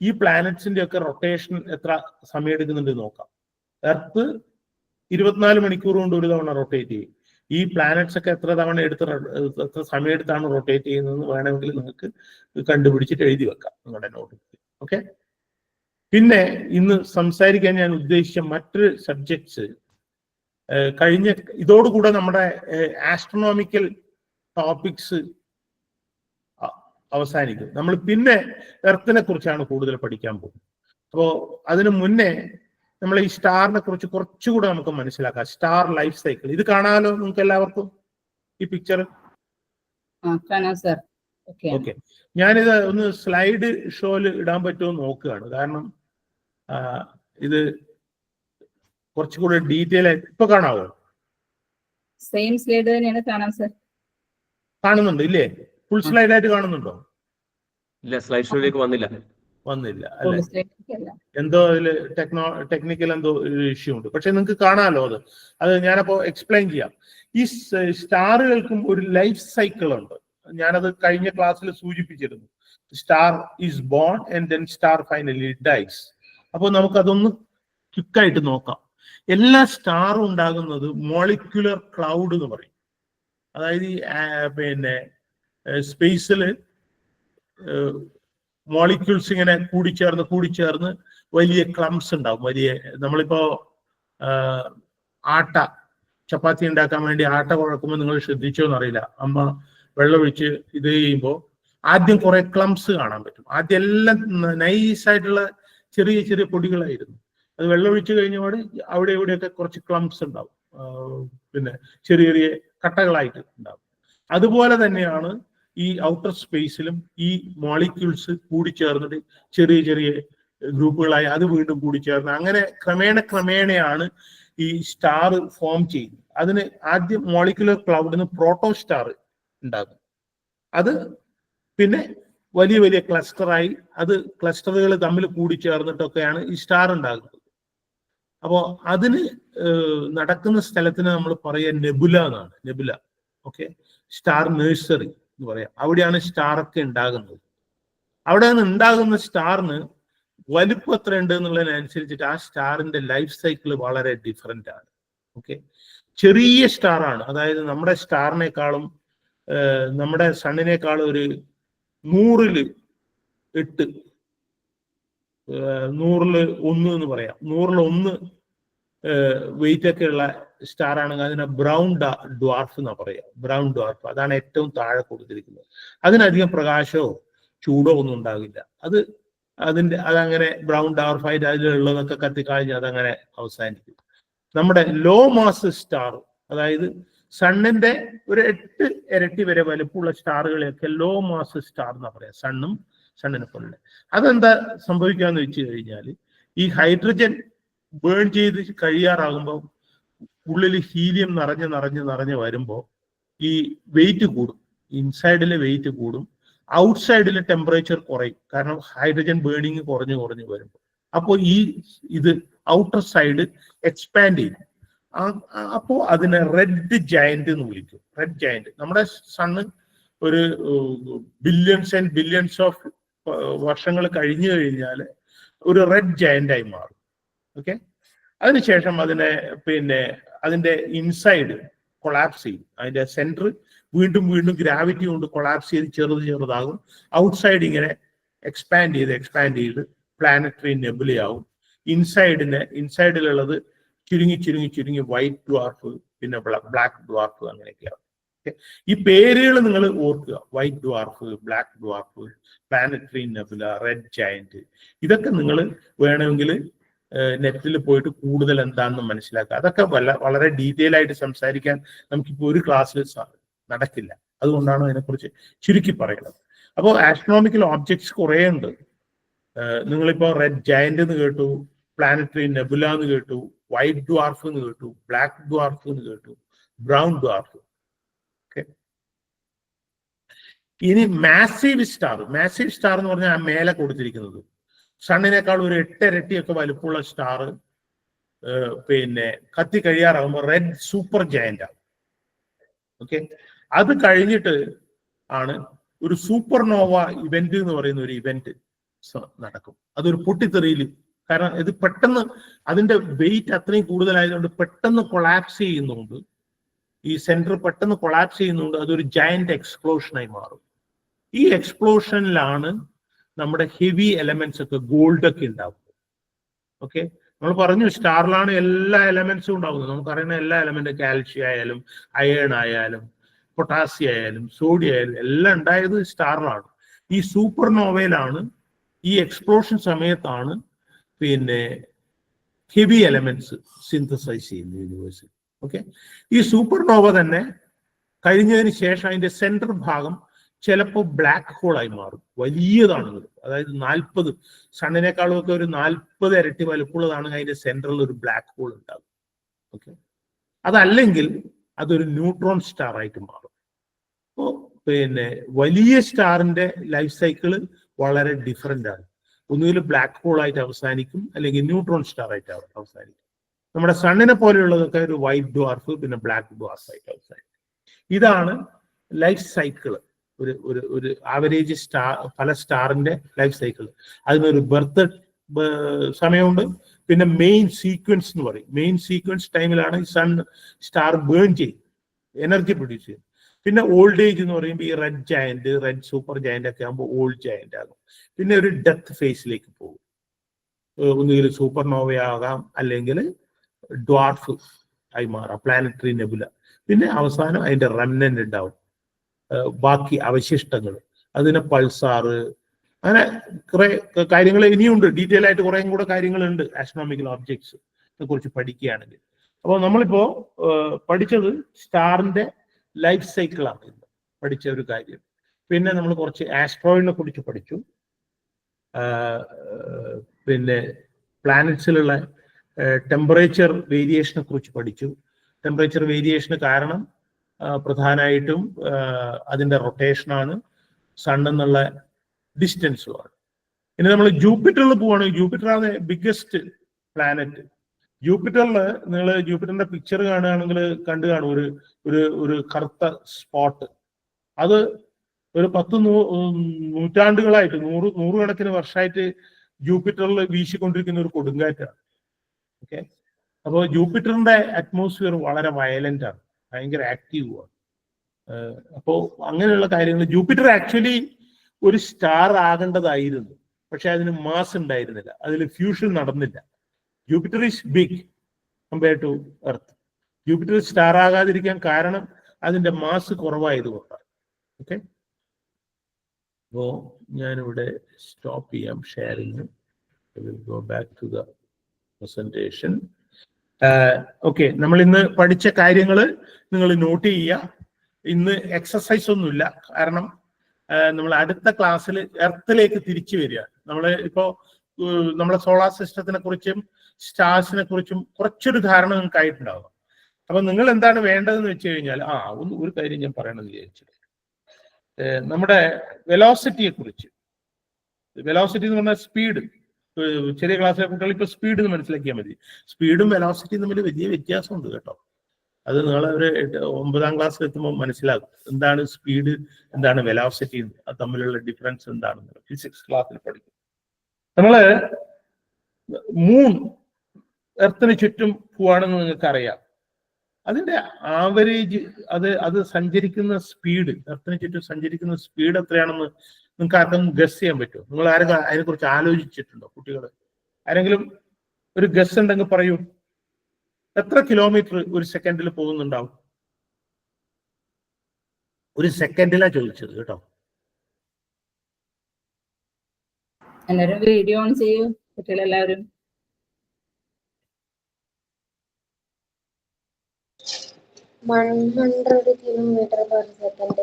ഈ പ്ലാനറ്റ്സിന്റെ ഒക്കെ റൊട്ടേഷൻ എത്ര സമയം എടുക്കുന്നുണ്ട് നോക്കാം. എർത്ത് 24 മണിക്കൂർ കൊണ്ട് ഒരു തവണ റൊട്ടേറ്റ് ചെയ്യും. ഈ പ്ലാനറ്റ്സ് ഒക്കെ എത്ര തവണ എത്ര സമയം എടുത്താണ് റൊട്ടേറ്റ് ചെയ്യുന്നതെന്ന് വേണമെങ്കിൽ നിങ്ങൾക്ക് കണ്ടുപിടിച്ചിട്ട് എഴുതി വെക്കാം നിങ്ങളുടെ നോട്ടിൽ. ഓക്കെ, പിന്നെ ഇന്ന് സംസാരിക്കാൻ ഞാൻ ഉദ്ദേശിച്ച മറ്റൊരു സബ്ജക്ട്സ് ഇതോടുകൂടെ നമ്മുടെ ആസ്ട്രോണോമിക്കൽ ടോപ്പിക്സ് അവസാനിക്കും. നമ്മൾ പിന്നെ എർത്തിനെ കുറിച്ചാണ് കൂടുതൽ പഠിക്കാൻ പോകുന്നത്. അപ്പോൾ അതിനു മുന്നേ നമ്മൾ ഈ സ്റ്റാറിനെ കുറിച്ച് കുറച്ചുകൂടെ നമുക്ക് മനസ്സിലാക്കാം. സ്റ്റാർ ലൈഫ് സൈക്കിൾ ഇത് കാണാമല്ലോ നിങ്ങൾക്ക് എല്ലാവർക്കും ഈ പിക്ചർ? ഓക്കെ, ഞാനിത് ഒന്ന് സ്ലൈഡ് ഷോയിൽ ഇടാൻ പറ്റുമോ നോക്കുകയാണ്. കാരണം ഇത് കുറച്ചുകൂടെ ഡീറ്റെയിൽ ആയിട്ട് ഇപ്പൊ കാണാവോ? സെയിം സ്ലൈഡ് തന്നെയാണ് കാണാം സർ. കാണുന്നുണ്ട് ഇല്ലേ? ഫുൾ സ്ലൈഡ് ആയിട്ട് കാണുന്നുണ്ടോ? ഇല്ല, സ്ലൈഡ് ഷോയിലേക്ക് വന്നില്ല അല്ലെ? എന്തോ അതില് ടെക്നിക്കൽ എന്തോ ഇഷ്യൂ ഉണ്ട്. പക്ഷെ നിങ്ങൾക്ക് കാണാമല്ലോ അത് ഞാനപ്പോ എക്സ്പ്ലെയിൻ ചെയ്യാം. ഈ സ്റ്റാറുകൾക്കും ഒരു ലൈഫ് സൈക്കിൾ ഉണ്ട്. ഞാനത് കഴിഞ്ഞ ക്ലാസ്സിൽ സൂചിപ്പിച്ചിരുന്നു. Star is born and then star finally dies. അപ്പോൾ നമുക്കതൊന്ന് ക്വിക്കായിട്ട് നോക്കാം. എല്ലാ സ്റ്റാറും ഉണ്ടാകുന്നത് മോളിക്യുലർ ക്ലൗഡ് എന്ന് പറയും. അതായത് ഈ സ്പേസിൽ മോളിക്യൂൾസ് ഇങ്ങനെ കൂടിച്ചേർന്ന് വലിയ ക്ലംസ് ഉണ്ടാവും. നമ്മളിപ്പോ ചപ്പാത്തി ഉണ്ടാക്കാൻ വേണ്ടി ആട്ട കുഴക്കുമ്പോൾ നിങ്ങൾ ശ്രദ്ധിച്ചോ എന്നറിയില്ല, അമ്മ വെള്ളമൊഴിച്ച് ഇത് ചെയ്യുമ്പോൾ ആദ്യം കുറെ ക്ലംസ് കാണാൻ പറ്റും. ആദ്യം എല്ലാം നൈസായിട്ടുള്ള ചെറിയ ചെറിയ പൊടികളായിരുന്നു. അത് വെള്ളമൊഴിച്ച് കഴിഞ്ഞപാട് അവിടെ ഇവിടെയൊക്കെ കുറച്ച് ക്ലംസ് ഉണ്ടാവും, പിന്നെ ചെറിയ ചെറിയ കട്ടകളായിട്ട് ഉണ്ടാവും. അതുപോലെ തന്നെയാണ് ഈ ഔട്ടർ സ്പേസിലും ഈ മോളിക്യൂൾസ് കൂടിച്ചേർന്നിട്ട് ചെറിയ ചെറിയ ഗ്രൂപ്പുകളായി അത് വീണ്ടും കൂടിച്ചേർന്ന് അങ്ങനെ ക്രമേണയാണ് ഈ സ്റ്റാർ ഫോം ചെയ്യുന്നത്. അതിന് ആദ്യം മോളിക്യുലർ ക്ലൗഡിന് പ്രോട്ടോ സ്റ്റാർ ഉണ്ടാകും. അത് പിന്നെ വലിയ വലിയ ക്ലസ്റ്ററായി അത് ക്ലസ്റ്ററുകൾ തമ്മിൽ കൂടിച്ചേർന്നിട്ടൊക്കെയാണ് ഈ സ്റ്റാർ ഉണ്ടാകുന്നത്. അപ്പോൾ അതിന് നടക്കുന്ന സ്ഥലത്തിന് നമ്മൾ പറയുക നെബുല എന്നാണ്. നെബുല, ഓക്കെ, സ്റ്റാർ നഴ്സറി എന്ന് പറയാം. അവിടെയാണ് സ്റ്റാർ ഒക്കെ ഉണ്ടാകുന്നത്. അവിടെ നിന്ന് ഉണ്ടാകുന്ന സ്റ്റാറിന് വലുപ്പം എത്ര ഉണ്ട് എന്നുള്ളതിനനുസരിച്ചിട്ട് ആ സ്റ്റാറിന്റെ ലൈഫ് സൈക്കിൾ വളരെ ഡിഫറെന്റ് ആണ്. ഓക്കെ, ചെറിയ സ്റ്റാർ ആണ്, അതായത് നമ്മുടെ സ്റ്റാറിനേക്കാളും നമ്മുടെ സണ്ണിനേക്കാളും ഒരു 100 1 എന്ന് പറയാം. 100 വെയിറ്റ് ഒക്കെ ഉള്ള സ്റ്റാർ ആണെങ്കിൽ അതിനെ ബ്രൗൺ ഡ്വാർഫ് എന്നാ പറയാ. ബ്രൗൺ ഡ്വാർഫ്, അതാണ് ഏറ്റവും താഴെ കൊടുത്തിരിക്കുന്നത്. അതിനധികം പ്രകാശമോ ചൂടോ ഒന്നും ഉണ്ടാകില്ല. അതങ്ങനെ ബ്രൗൺ ഡാർഫായിട്ട് അതിലുള്ളതൊക്കെ കത്തിക്കാഴ്ച അതങ്ങനെ അവസാനിക്കും. നമ്മുടെ ലോ മാസ് സ്റ്റാർ, അതായത് സണ്ണിന്റെ ഒരു 8 ഇരട്ടി വരെ വലുപ്പമുള്ള സ്റ്റാറുകളെയൊക്കെ ലോ മാസ് സ്റ്റാർ എന്നാ പറയാ. സണ്ണിനെ പോലെ അതെന്താ സംഭവിക്കാന്ന് വെച്ച് കഴിഞ്ഞാൽ, ഈ ഹൈഡ്രജൻ ബേൺ ചെയ്ത് കഴിയാറാകുമ്പോൾ ഉള്ളിൽ ഹീലിയം നിറഞ്ഞ് വരുമ്പോൾ ഈ വെയിറ്റ് കൂടും, ഇൻസൈഡിലെ വെയിറ്റ് കൂടും, ഔട്ട്സൈഡിലെ ടെമ്പറേച്ചർ കുറയും. കാരണം ഹൈഡ്രജൻ ബേണിങ് കുറഞ്ഞു വരുമ്പോൾ അപ്പോൾ ഇത് ഔട്ടർ സൈഡ് എക്സ്പാൻഡ് ചെയ്യും. അപ്പോൾ അതിനെ റെഡ് ജയന്റ് എന്ന് വിളിക്കും. Red giant. നമ്മുടെ സണ്ണ് ഒരു ബില്യൺസ് ആൻഡ് ബില്യൺസ് ഓഫ് വർഷങ്ങൾ കഴിഞ്ഞു കഴിഞ്ഞാൽ ഒരു റെഡ് ജയന്റ് ആയി മാറും. ഓക്കെ, അതിനുശേഷം അതിന്റെ ഇൻസൈഡ് കൊളാപ്സ് ചെയ്യും. അതിന്റെ സെന്റർ വീണ്ടും ഗ്രാവിറ്റി കൊണ്ട് കൊളാപ്സ് ചെയ്ത് ചെറുതാകും. ഔട്ട്സൈഡ് ഇങ്ങനെ എക്സ്പാൻഡ് ചെയ്ത് പ്ലാനറ്ററി നെബുലയാവും. ഇൻസൈഡിലുള്ളത് ചുരുങ്ങി വൈറ്റ് ഡ്വാർഫ്, പിന്നെ ബ്ലാക്ക് ഡ്വാർഫ്, അങ്ങനെയൊക്കെയാവും. ഈ പേരുകൾ നിങ്ങൾ ഓർക്കുക. White dwarf, black dwarf, planetary nebula, red giant. ഇതൊക്കെ നിങ്ങൾ വേണമെങ്കിൽ നെറ്റിൽ പോയിട്ട് കൂടുതൽ എന്താണെന്ന് മനസ്സിലാക്കുക. അതൊക്കെ വളരെ ഡീറ്റെയിൽ ആയിട്ട് സംസാരിക്കാൻ നമുക്കിപ്പോൾ ഒരു ക്ലാസ്സിൽ നടക്കില്ല. അതുകൊണ്ടാണ് അതിനെക്കുറിച്ച് ചുരുക്കി പറയുന്നത്. അപ്പോൾ ആസ്ട്രോണോമിക്കൽ ഓബ്ജക്ട്സ് കുറേ ഉണ്ട്. നിങ്ങളിപ്പോ റെഡ് ജയന്റ് എന്ന് കേട്ടു, പ്ലാനറ്ററി നെബുല എന്ന് കേട്ടു, വൈറ്റ് ഡ്വാർഫ് എന്ന് കേട്ടു, ബ്ലാക്ക് ഡ്വാർഫ് എന്ന് കേട്ടു, ബ്രൗൺ ഡ്വാർഫ്. ഓക്കെ, ഇനി മാസീവ് സ്റ്റാർ എന്ന് പറഞ്ഞാൽ ആ മേലെ കൊടുത്തിരിക്കുന്നത് സണ്ണിനേക്കാൾ ഒരു 8 ഇരട്ടിയൊക്കെ വലുപ്പമുള്ള സ്റ്റാർ കത്തി കഴിയാറാകുമ്പോൾ റെഡ് സൂപ്പർ ജയന്റ് ആണ്. ഓക്കെ, അത് കഴിഞ്ഞിട്ട് ആണ് ഒരു സൂപ്പർനോവ ഇവന്റ് എന്ന് പറയുന്ന ഒരു ഇവന്റ് നടക്കും. അതൊരു പൊട്ടിത്തെറിയിൽ, കാരണം ഇത് പെട്ടെന്ന് അതിന്റെ വെയിറ്റ് അത്രയും കൂടുതലായതുകൊണ്ട് പെട്ടെന്ന് കൊളാപ്സ് ചെയ്യുന്നുണ്ട്. ഈ സെന്റർ പെട്ടെന്ന് കൊളാപ്സ് ചെയ്യുന്നുണ്ട്. അതൊരു ജയന്റ് എക്സ്പ്ലോഷനായി മാറും. ഈ എക്സ്പ്ലോഷനിലാണ് നമ്മുടെ ഹെവി എലമെന്റ്സ് ഒക്കെ, ഗോൾഡ് ഒക്കെ ഉണ്ടാവുന്നത്. ഓക്കെ, നമ്മൾ പറഞ്ഞു സ്റ്റാറിലാണ് എല്ലാ എലമെന്റ്സും ഉണ്ടാവുന്നത്. നമുക്കറിയുന്ന എല്ലാ എലമെന്റും, കാൽഷ്യം ആയാലും അയേൺ ആയാലും പൊട്ടാസ്യം ആയാലും സോഡിയം ആയാലും എല്ലാം ഉണ്ടായത് സ്റ്റാറിലാണ്. ഈ സൂപ്പർനോവയിലാണ്, ഈ എക്സ്പ്ലോഷൻ സമയത്താണ് ഹെവി എലമെന്റ്സ് സിന്തസൈസ് ചെയ്യുന്നത് യൂണിവേഴ്സിൽ. ഓക്കെ, ഈ സൂപ്പർനോവ തന്നെ കഴിഞ്ഞതിന് ശേഷം അതിന്റെ സെൻട്രൽ ഭാഗം ചിലപ്പോൾ ബ്ലാക്ക് ഹോളായി മാറും. വലിയതാണ്, അതായത് 40 സണ്ണിനേക്കാളും ഒക്കെ ഒരു 40 ഇരട്ടി വലുപ്പമുള്ളതാണ്. അതിന്റെ സെൻട്രൽ ഒരു ബ്ലാക്ക് ഹോൾ ഉണ്ടാകും. ഓക്കെ, അതല്ലെങ്കിൽ അതൊരു ന്യൂട്രോൺ സ്റ്റാർ ആയിട്ട് മാറും. അപ്പോൾ വലിയ സ്റ്റാറിന്റെ ലൈഫ് സൈക്കിള് വളരെ ഡിഫറെന്റ് ആണ്. ഒന്നുകിൽ ബ്ലാക്ക് ഹോൾ ആയിട്ട് അവസാനിക്കും, അല്ലെങ്കിൽ ന്യൂട്രോൺ സ്റ്റാർ ആയിട്ട് അവസാനിക്കും. നമ്മുടെ സണ്ണിനെ പോലെയുള്ളതൊക്കെ ഒരു വൈറ്റ് ഡ്വാർഫ്, പിന്നെ ബ്ലാക്ക് ഡ്വാർഫ് ആയിട്ട് അവസാനിക്കും. ഇതാണ് ലൈഫ് സൈക്കിള്. ഒരു ആവറേജ് സ്റ്റാർ, പല സ്റ്റാറിന്റെ ലൈഫ് സൈക്കിൾ. അതിനൊരു ബർത്ത് സമയമുണ്ട്, പിന്നെ മെയിൻ സീക്വൻസ് എന്ന് പറയും. മെയിൻ സീക്വൻസ് ടൈമിലാണ് ഈ സ്റ്റാർ ബേൺ ചെയ്യും, എനർജി പ്രൊഡ്യൂസ് ചെയ്യും. പിന്നെ ഓൾഡ് ഏജ് എന്ന് പറയുമ്പോൾ ഈ red giant, red super giant ഒക്കെ ആകുമ്പോൾ ഓൾഡ് ജയന്റ് ആകും. പിന്നെ ഒരു ഡെത്ത് ഫേസിലേക്ക് പോകും. ഒന്നുകിൽ സൂപ്പർനോവയാകാം, അല്ലെങ്കിൽ ഡ്വാർഫ് ആയി മാറാം, പ്ലാനറ്ററി നെബുല. പിന്നെ അവസാനം അതിന്റെ റെമനന്റ് ഉണ്ടാവും, ബാക്കി അവശിഷ്ടങ്ങൾ. അതിന് പൾസാറ്, അങ്ങനെ കുറെ കാര്യങ്ങൾ ഇനിയുണ്ട്. ഡീറ്റെയിൽ ആയിട്ട് കുറേ കൂടെ കാര്യങ്ങളുണ്ട് ആസ്ട്രോണോമിക്കൽ ഓബ്ജക്ട്സിനെ കുറിച്ച് പഠിക്കുകയാണെങ്കിൽ. അപ്പോൾ നമ്മളിപ്പോ പഠിച്ചത് സ്റ്റാറിന്റെ ലൈഫ് സൈക്കിളാണ് ഇന്ന് പഠിച്ച ഒരു കാര്യം. പിന്നെ നമ്മൾ കുറച്ച് ആസ്ട്രോയിഡിനെ കുറിച്ച് പഠിച്ചു. പിന്നെ പ്ലാനറ്റ്സിലുള്ള ടെമ്പറേച്ചർ വേരിയേഷനെ കുറിച്ച് പഠിച്ചു. ടെമ്പറേച്ചർ വേരിയേഷന് കാരണം പ്രധാനമായിട്ടും അതിന്റെ റൊട്ടേഷനാണ്, സണ്ണെന്നുള്ള ഡിസ്റ്റൻസുമാണ്. ഇനി നമ്മൾ ജൂപ്പിറ്ററിൽ പോവുകയാണെങ്കിൽ, ജൂപ്പിറ്റർ ആണ് ബിഗ്ഗസ്റ്റ് പ്ലാനറ്റ്. ജൂപ്പിറ്ററിൽ നിങ്ങൾ ജൂപ്പിറ്ററിന്റെ പിക്ചർ കാണുകയാണെങ്കിൽ കണ്ടു കാണും ഒരു കറുത്ത സ്പോട്ട്. അത് ഒരു 10 നൂറ്റാണ്ടുകളായിട്ട്, നൂറുകണക്കിന് വർഷമായിട്ട് ജൂപ്പിറ്ററിൽ വീശിക്കൊണ്ടിരിക്കുന്ന ഒരു കൊടുങ്കാറ്റാണ്. ഓക്കെ, അപ്പോൾ ജൂപ്പിറ്ററിന്റെ അറ്റ്മോസ്ഫിയർ വളരെ വയലന്റ് ആണ്, ഭയങ്കര ആക്റ്റീവുമാണ്. അപ്പോൾ അങ്ങനെയുള്ള കാര്യങ്ങൾ. ജൂപ്പിറ്റർ ആക്ച്വലി ഒരു സ്റ്റാർ ആകേണ്ടതായിരുന്നു, പക്ഷെ അതിന് മാസ് ഉണ്ടായിരുന്നില്ല, അതിൽ ഫ്യൂഷൻ നടന്നില്ല. Jupiter is big compare to earth. Jupiter star ആകാതിരിക്കാൻ കാരണം അതിന്റെ മാസ് കുറവായതുകൊണ്ടാണ്. ഓക്കെ, അപ്പോൾ ഞാനിവിടെ സ്റ്റോപ്പ് ചെയ്യാം sharing. Go back to the presentation. Okay, നമ്മൾ ഇന്ന് പഠിച്ച കാര്യങ്ങൾ നിങ്ങൾ നോട്ട് ചെയ്യുക. ഇന്ന് എക്സസൈസ് ഒന്നുമില്ല, കാരണം നമ്മൾ അടുത്ത ക്ലാസ്സിൽ എർത്തിലേക്ക് തിരിച്ചു വരിക. നമ്മൾ ഇപ്പോൾ നമ്മളെ സോളാർ സിസ്റ്റത്തിനെ കുറിച്ചും സ്റ്റാർസിനെ കുറിച്ചും കുറച്ചൊരു ധാരണ നിങ്ങൾക്ക് ആയിട്ടുണ്ടാവും. അപ്പൊ നിങ്ങൾ എന്താണ് വേണ്ടതെന്ന് വെച്ച് കഴിഞ്ഞാൽ ഒരു കാര്യം ഞാൻ പറയണമെന്ന് വിചാരിച്ചു. നമ്മുടെ വെലോസിറ്റിയെ കുറിച്ച്, വെലോസിറ്റി എന്ന് പറഞ്ഞാൽ സ്പീഡ്. ചെറിയ ക്ലാസ്സിലെ കുട്ടികൾ ഇപ്പൊ സ്പീഡ് എന്ന് മനസ്സിലാക്കിയാൽ മതി. സ്പീഡും വെലോസിറ്റിയും തമ്മിൽ വലിയ വ്യത്യാസമുണ്ട് കേട്ടോ. അത് നിങ്ങൾ ഒരു 9ാം ക്ലാസ്സിൽ എത്തുമ്പോൾ മനസ്സിലാകും എന്താണ് സ്പീഡ്, എന്താണ് വെലോസിറ്റി, അത് തമ്മിലുള്ള ഡിഫറൻസ് എന്താണെന്ന് ഫിസിക്സ് ക്ലാസ്സിൽ പഠിക്കും. നമ്മള് മൂൺ എർത്തിന് ചുറ്റും പോവാണെന്ന് നിങ്ങൾക്ക് അറിയാം. അതിന്റെ ആവറേജ് അത് സഞ്ചരിക്കുന്ന സ്പീഡ്, എർത്തിന് ചുറ്റും സഞ്ചരിക്കുന്ന സ്പീഡ് എത്രയാണെന്ന് നിങ്ങൾക്ക് ആർക്കും ഗസ് ചെയ്യാൻ പറ്റുമോ? നിങ്ങൾ ആരും അതിനെക്കുറിച്ച് ആലോചിച്ചിട്ടുണ്ടോ? കുട്ടികൾ ആരെങ്കിലും ഒരു ഗസ് ഉണ്ടെങ്കിൽ പറയൂ. എത്ര കിലോമീറ്റർ ഒരു സെക്കൻഡിൽ പോകുന്നുണ്ടാവും? ഒരു സെക്കൻഡിലാണ് ചോദിച്ചത് കേട്ടോ. എല്ലാവരും വീഡിയോ ഓൺ ചെയ്യൂ കുട്ടികളെല്ലാവരും. 100 kilometer per second.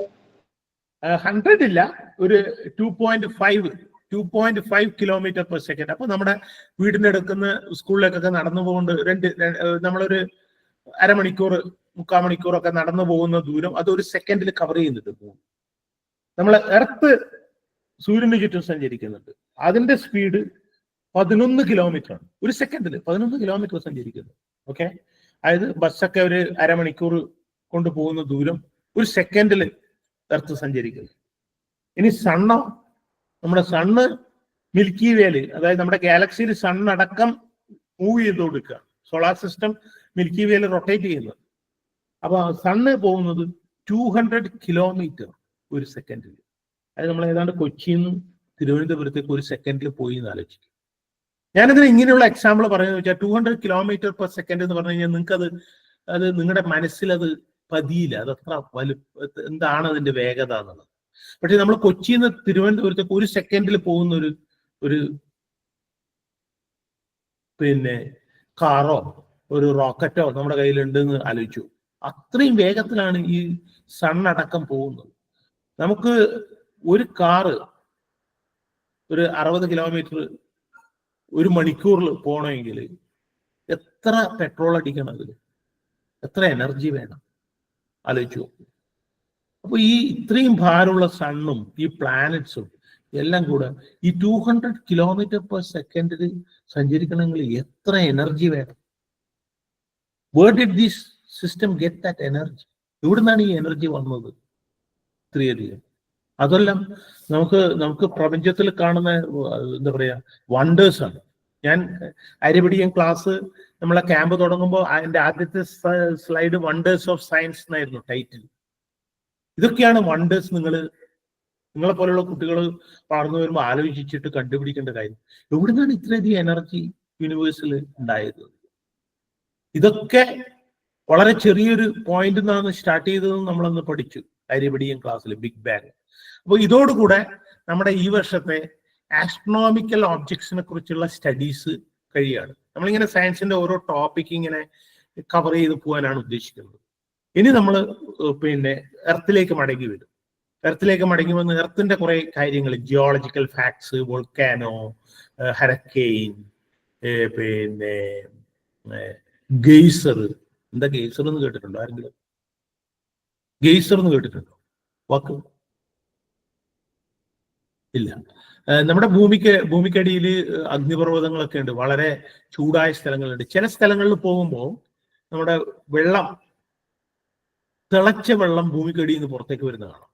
100 ഇല്ല, ഒരു 2.5 കിലോമീറ്റർ പെർ സെക്കൻഡ്. അപ്പൊ നമ്മുടെ വീടിന്റെ അടുക്കുന്ന സ്കൂളിലേക്കൊക്കെ നടന്നു പോകുന്നുണ്ട്. നമ്മളൊരു അരമണിക്കൂർ 3/4 മണിക്കൂറൊക്കെ നടന്നു പോകുന്ന ദൂരം അത് ഒരു സെക്കൻഡിൽ കവർ ചെയ്യുന്നുണ്ട്. നമ്മളെ എർത്ത് സൂര്യന് ചുറ്റും സഞ്ചരിക്കുന്നുണ്ട്. അതിന്റെ സ്പീഡ് 11 കിലോമീറ്റർ ആണ്. ഒരു സെക്കൻഡിൽ 11 കിലോമീറ്റർ സഞ്ചരിക്കുന്നു. ഓക്കെ, അതായത് ബസ്സൊക്കെ ഒരു അരമണിക്കൂർ കൊണ്ട് പോകുന്ന ദൂരം ഒരു സെക്കൻഡിൽ എർത്ത് സഞ്ചരിക്കുന്നു. ഇനി സണ്ണോ, നമ്മുടെ സണ്ണ് മിൽക്കി വേല്, അതായത് നമ്മുടെ ഗാലക്സിയിൽ സണ്ണടക്കം മൂവ് ചെയ്ത് കൊടുക്കുക. സോളാർ സിസ്റ്റം മിൽക്കി വേല് റൊട്ടേറ്റ് ചെയ്യുന്നത്. അപ്പൊ സണ്ണ് പോകുന്നത് 200 കിലോമീറ്റർ ഒരു സെക്കൻഡിൽ. അത് നമ്മൾ ഏതാണ്ട് കൊച്ചിയിൽ നിന്ന് തിരുവനന്തപുരത്തേക്ക് ഒരു സെക്കൻഡിൽ പോയി എന്ന് ആലോചിക്കും. ഞാനിതിന് ഇങ്ങനെയുള്ള എക്സാമ്പിൾ പറയുന്നത് വെച്ചാൽ 200 കിലോമീറ്റർ പെർ സെക്കൻഡ് എന്ന് പറഞ്ഞു കഴിഞ്ഞാൽ നിങ്ങൾക്ക് അത് നിങ്ങളുടെ മനസ്സിൽ അത് പതിയില്ല. അത് അത്ര എന്താണ് അതിന്റെ വേഗത എന്നുള്ളത്. പക്ഷെ നമ്മൾ കൊച്ചിയിൽ നിന്ന് തിരുവനന്തപുരത്തേക്ക് ഒരു സെക്കൻഡിൽ പോകുന്ന ഒരു പിന്നെ കാറോ ഒരു റോക്കറ്റോ നമ്മുടെ കയ്യിലുണ്ട് എന്ന് ആലോചിച്ചു. അത്രയും വേഗത്തിലാണ് ഈ സണ്ണടക്കം പോകുന്നത്. നമുക്ക് ഒരു കാറ് ഒരു 60 കിലോമീറ്റർ ഒരു മണിക്കൂറിൽ പോകണമെങ്കിൽ എത്ര പെട്രോൾ അടിക്കണം, അതിൽ എത്ര എനർജി വേണം ആലോചിച്ചു. അപ്പൊ ഈ ഇത്രയും ഭാരമുള്ള സണ്ണും ഈ പ്ലാനറ്റ്സും എല്ലാം കൂടെ ഈ 200 കിലോമീറ്റർ പെർ സെക്കൻഡിൽ സഞ്ചരിക്കണമെങ്കിൽ എത്ര എനർജി വേണം? Where did this system get that energy? എവിടുന്നാണ് ഈ എനർജി വന്നത് ഇത്രയധികം? അതെല്ലാം നമുക്ക് പ്രപഞ്ചത്തിൽ കാണുന്ന എന്താ പറയാ വണ്ടേഴ്സ് ആണ്. ഞാൻ അരിപടിയൻ ക്ലാസ് നമ്മളെ ക്യാമ്പ് തുടങ്ങുമ്പോൾ അതിന്റെ ആദ്യത്തെ സ്ലൈഡ് വണ്ടേഴ്സ് ഓഫ് സയൻസ് എന്നായിരുന്നു ടൈറ്റിൽ. ഇതൊക്കെയാണ് വണ്ടേഴ്സ്. നിങ്ങളെ പോലെയുള്ള കുട്ടികൾ വളർന്നു വരുമ്പോൾ ആലോചിച്ചിട്ട് കണ്ടുപിടിക്കേണ്ട കാര്യം, എവിടുന്നാണ് ഇത്രയധികം എനർജി യൂണിവേഴ്സിൽ ഉണ്ടായത്? ഇതൊക്കെ വളരെ ചെറിയൊരു പോയിന്റ് നിന്നാണ് സ്റ്റാർട്ട് ചെയ്തതെന്ന് നമ്മളന്ന് പഠിച്ചു അരിപടിയൻ ക്ലാസ്സിൽ, ബിഗ് ബാങ്. അപ്പോൾ ഇതോടുകൂടെ നമ്മുടെ ഈ വർഷത്തെ ആസ്ട്രോണോമിക്കൽ ഒബ്ജക്ട്സിനെ കുറിച്ചുള്ള സ്റ്റഡീസ് കഴിയാണ്. നമ്മളിങ്ങനെ സയൻസിന്റെ ഓരോ ടോപ്പിക് ഇങ്ങനെ കവർ ചെയ്ത് പോകാനാണ് ഉദ്ദേശിക്കുന്നത്. ഇനി നമ്മൾ പിന്നെ എർത്തിലേക്ക് മടങ്ങി വരും. എർത്തിലേക്ക് മടങ്ങി വന്ന് എർത്തിന്റെ കുറെ കാര്യങ്ങൾ, ജിയോളജിക്കൽ ഫാക്ട്സ്, വോൾക്കാനോ, ഹരക്കെയിൻ, പിന്നെ ഗെയ്സർ. എന്താ ഗെയ്സർ എന്ന് കേട്ടിട്ടുണ്ടോ ആരെങ്കിലും? ഗെയ്സർ എന്ന് കേട്ടിട്ടുണ്ടോ വാക്ക്? ഇല്ല. നമ്മുടെ ഭൂമിക്കടിയിൽ അഗ്നിപർവ്വതങ്ങളൊക്കെ ഉണ്ട്, വളരെ ചൂടായ സ്ഥലങ്ങളുണ്ട്. ചില സ്ഥലങ്ങളിൽ പോകുമ്പോൾ നമ്മുടെ വെള്ളം, തിളച്ച വെള്ളം ഭൂമിക്കടിയിൽ നിന്ന് പുറത്തേക്ക് വരുന്ന കാണാം.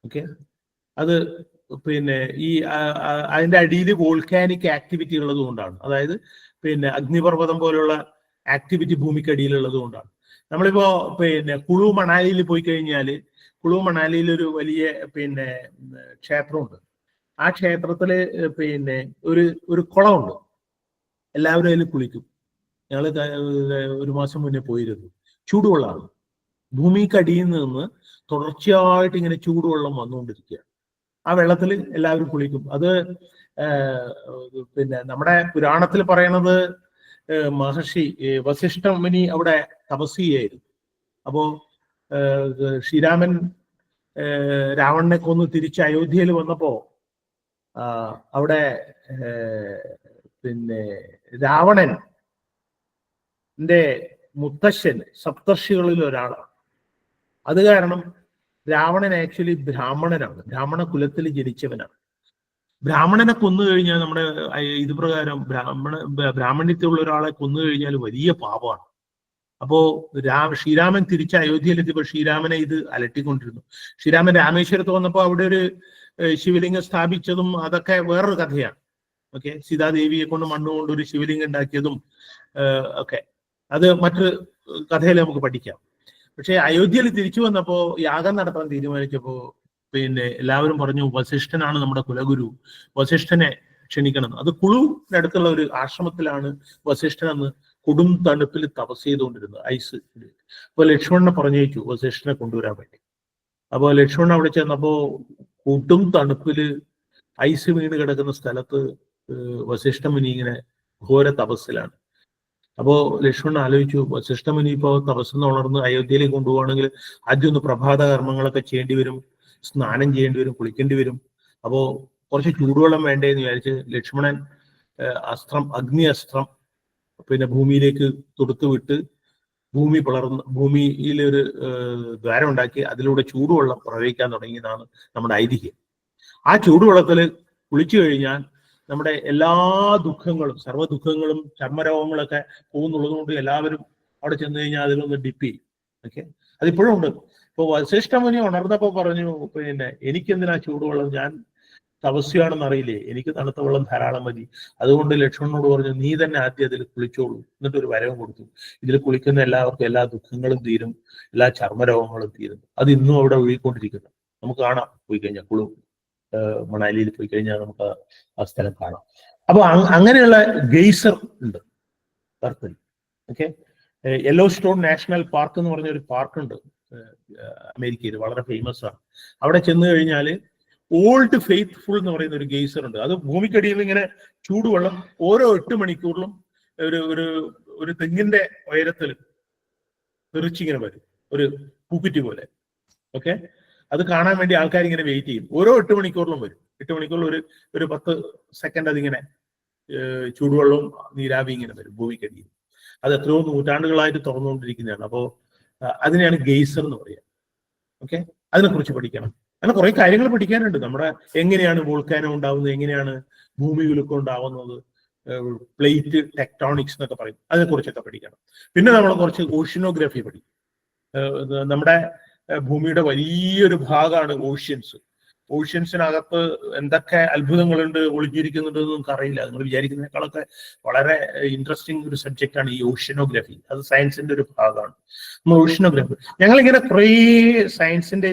ഓക്കെ, അത് പിന്നെ ഈ അതിന്റെ അടിയിൽ വോൾക്കാനിക് ആക്ടിവിറ്റി ഉള്ളത് കൊണ്ടാണ്. അതായത് പിന്നെ അഗ്നിപർവ്വതം പോലുള്ള ആക്ടിവിറ്റി ഭൂമിക്കടിയിലുള്ളത് കൊണ്ടാണ്. നമ്മളിപ്പോ പിന്നെ കുളു മണാലിയിൽ പോയി കഴിഞ്ഞാൽ, കുളു മണാലിയിൽ ഒരു വലിയ പിന്നെ ക്ഷേത്രമുണ്ട്. ആ ക്ഷേത്രത്തില് പിന്നെ ഒരു കുളമുണ്ട്. എല്ലാവരും അതിൽ കുളിക്കും. ഞങ്ങൾ ഒരു മാസം മുന്നേ പോയിരുന്നു. ചൂടുവെള്ളമാണ്. ഭൂമിക്കടിയിൽ നിന്ന് തുടർച്ചയായിട്ട് ഇങ്ങനെ ചൂടുവെള്ളം വന്നുകൊണ്ടിരിക്കുകയാണ്. ആ വെള്ളത്തിൽ എല്ലാവരും കുളിക്കും. അത് പിന്നെ നമ്മുടെ പുരാണത്തിൽ പറയണത് മഹർഷി വസിഷ്ഠ മുനി അവിടെ തപസ് ചെയ്യായിരുന്നു. അപ്പോ ശ്രീരാമൻ രാവണനെ കൊന്ന് തിരിച്ച് അയോധ്യയിൽ വന്നപ്പോ അവിടെ പിന്നെ രാവണന്റെ മുത്തശ്ശൻ സപ്തർഷികളിൽ ഒരാളാണ്. അത് കാരണം രാവണൻ ആക്ച്വലി ബ്രാഹ്മണനാണ്, ബ്രാഹ്മണ കുലത്തിൽ ജനിച്ചവനാണ്. ബ്രാഹ്മണനെ കൊന്നു കഴിഞ്ഞാൽ നമ്മുടെ ഇത് പ്രകാരം ബ്രാഹ്മണ്യത്തിലുള്ള ഒരാളെ കൊന്നു കഴിഞ്ഞാൽ വലിയ പാപമാണ്. അപ്പോ ശ്രീരാമൻ തിരിച്ച് അയോധ്യയിലെത്തിയപ്പോൾ ശ്രീരാമനെ ഇത് അലട്ടിക്കൊണ്ടിരുന്നു. ശ്രീരാമൻ രാമേശ്വരത്ത് വന്നപ്പോൾ അവിടെ ഒരു ശിവലിംഗം സ്ഥാപിച്ചതും അതൊക്കെ വേറൊരു കഥയാണ്. ഓക്കെ, സീതാദേവിയെ കൊണ്ട് മണ്ണുകൊണ്ട് ഒരു ശിവലിംഗം ഉണ്ടാക്കിയതും ഒക്കെ അത് മറ്റൊരു കഥയിൽ നമുക്ക് പഠിക്കാം. പക്ഷെ അയോധ്യയിൽ തിരിച്ചു വന്നപ്പോ യാഗം നടത്താൻ തീരുമാനിച്ചപ്പോ പിന്നെ എല്ലാവരും പറഞ്ഞു വസിഷ്ഠനാണ് നമ്മുടെ കുലഗുരു, വസിഷ്ഠനെ ക്ഷണിക്കണം. അത് കുളുവിനടുത്തുള്ള ഒരു ആശ്രമത്തിലാണ് വസിഷ്ഠൻ അന്ന് കൊടും തണുപ്പിൽ തപസ് ചെയ്തുകൊണ്ടിരുന്നത്, ഐസ്. അപ്പൊ ലക്ഷ്മണനെ പറഞ്ഞയച്ചു വസിഷ്ഠനെ കൊണ്ടുവരാൻ വേണ്ടി. അപ്പൊ ലക്ഷ്മണൻ അവിടെ ചെന്നപ്പോ കൊടും തണുപ്പില് ഐസ് വീണ് കിടക്കുന്ന സ്ഥലത്ത് വസിഷ്ഠ മുനി ഇങ്ങനെ ഘോര തപസ്സിലാണ്. അപ്പോ ലക്ഷ്മണൻ ആലോചിച്ചു, വസിഷ്ഠ മുനി ഇപ്പോ തപസ്സെന്ന് ഉണർന്ന് അയോധ്യയിലേക്ക് കൊണ്ടുപോകണമെങ്കിൽ ആദ്യം ഒന്ന് പ്രഭാത കർമ്മങ്ങളൊക്കെ ചെയ്യേണ്ടി വരും, സ്നാനം ചെയ്യേണ്ടി വരും, കുളിക്കേണ്ടി വരും. അപ്പോ കുറച്ച് ചൂടുവെള്ളം വേണ്ടേ എന്ന് വിചാരിച്ച് ലക്ഷ്മണൻ അഗ്നി അസ്ത്രം പിന്നെ ഭൂമിയിലേക്ക് തൊടുത്തു വിട്ട് ഭൂമിയിൽ ഒരു ദ്വാരം ഉണ്ടാക്കി അതിലൂടെ ചൂടുവെള്ളം പ്രവഹിക്കാൻ തുടങ്ങിയതാണ് നമ്മുടെ ഐതിഹ്യം. ആ ചൂടുവെള്ളത്തിൽ കുളിച്ചു കഴിഞ്ഞാൽ നമ്മുടെ എല്ലാ ദുഃഖങ്ങളും സർവ്വ ദുഃഖങ്ങളും ചർമ്മരോഗങ്ങളൊക്കെ പോകുന്നുള്ളത് കൊണ്ട് എല്ലാവരും അവിടെ ചെന്ന് കഴിഞ്ഞാൽ അതിലൊന്ന് ഡിപ്പ് ചെയ്യും. ഓക്കെ, അതിപ്പോഴും ഉണ്ട്. ഇപ്പൊ വസിഷ്ഠ മുനി ഉണർന്നപ്പോ പറഞ്ഞു, പിന്നെ എനിക്കെന്തിനാ ചൂടുവെള്ളം, ഞാൻ തപസ്യാണെന്ന് അറിയില്ലേ, എനിക്ക് തണുത്ത വെള്ളം ധാരാളം മതി. അതുകൊണ്ട് ലക്ഷ്മണനോട് പറഞ്ഞു, നീ തന്നെ ആദ്യം അതിൽ കുളിച്ചോളൂ. എന്നിട്ട് ഒരു വരവും കൊടുത്തു, ഇതിൽ കുളിക്കുന്ന എല്ലാവർക്കും എല്ലാ ദുഃഖങ്ങളും തീരും, എല്ലാ ചർമ്മരോഗങ്ങളും തീരും. അത് ഇന്നും അവിടെ ഒഴുകിക്കൊണ്ടിരിക്കുന്നു. നമുക്ക് കാണാം, പോയി കഴിഞ്ഞാൽ മണാലിയിൽ പോയി കഴിഞ്ഞാൽ നമുക്ക് ആ സ്ഥലം കാണാം. അപ്പൊ അങ്ങനെയുള്ള ഗെയ്സർ ഉണ്ട് എർത്തിൽ. Okay, Yellowstone national park എന്ന് പറഞ്ഞ ഒരു പാർക്കുണ്ട് അമേരിക്കയിൽ, വളരെ ഫേമസ് ആണ്. അവിടെ ചെന്ന് കഴിഞ്ഞാൽ ഓൾഡ് ഫെയ്ത്ത്ഫുൾ എന്ന് പറയുന്ന ഒരു ഗെയ്സർ ഉണ്ട്. അത് ഭൂമിക്കടിയിൽ ഇങ്ങനെ ചൂടുവെള്ളം ഓരോ 8 മണിക്കൂറിലും ഒരു തെങ്ങിന്റെ ഉയരത്തിൽ തെറിച്ചിങ്ങനെ വരും, ഒരു പൂക്കുറ്റി പോലെ. ഓക്കെ, അത് കാണാൻ വേണ്ടി ആൾക്കാർ ഇങ്ങനെ വെയിറ്റ് ചെയ്യും. ഓരോ 8 മണിക്കൂറിലും വരും. 8 മണിക്കൂറിൽ ഒരു 10 സെക്കൻഡ് അതിങ്ങനെ ചൂടുവെള്ളവും നീരാവി ഇങ്ങനെ വരും ഭൂമിക്കടിയിൽ. അത് എത്രയോ നൂറ്റാണ്ടുകളായിട്ട് തുറന്നുകൊണ്ടിരിക്കുന്നതാണ്. അപ്പോൾ അതിനെയാണ് ഗെയ്സർ എന്ന് പറയുക. ഓക്കെ, അതിനെക്കുറിച്ച് പഠിക്കണം. അങ്ങനെ കുറെ കാര്യങ്ങൾ പഠിക്കാനുണ്ട്. നമ്മുടെ എങ്ങനെയാണ് വോൾക്കാനോ ഉണ്ടാവുന്നത്, എങ്ങനെയാണ് ഭൂമി കുലുക്കം ഉണ്ടാവുന്നത്, പ്ലേറ്റ് ടെക്ടോണിക്സ് എന്നൊക്കെ പറയും, അതിനെക്കുറിച്ചൊക്കെ പഠിക്കണം. പിന്നെ നമ്മൾ കുറച്ച് ഓഷ്യനോഗ്രഫി പഠിക്കും. നമ്മുടെ ഭൂമിയുടെ വലിയൊരു ഭാഗമാണ് ഓഷ്യൻസ്. ഓഷ്യൻസിനകത്ത് എന്തൊക്കെ അത്ഭുതങ്ങളുണ്ട്, ഒളിഞ്ഞിരിക്കുന്നുണ്ട് എന്ന് നമുക്ക് അറിയില്ല. നിങ്ങൾ വിചാരിക്കുന്നതിനേക്കാളൊക്കെ വളരെ ഇൻട്രസ്റ്റിംഗ് ഒരു സബ്ജക്റ്റാണ് ഈ ഓഷ്യനോഗ്രഫി. അത് സയൻസിന്റെ ഒരു ഭാഗമാണ്. ഓഷ്യനോഗ്രഫി ഞങ്ങളിങ്ങനെ കുറേ സയൻസിന്റെ,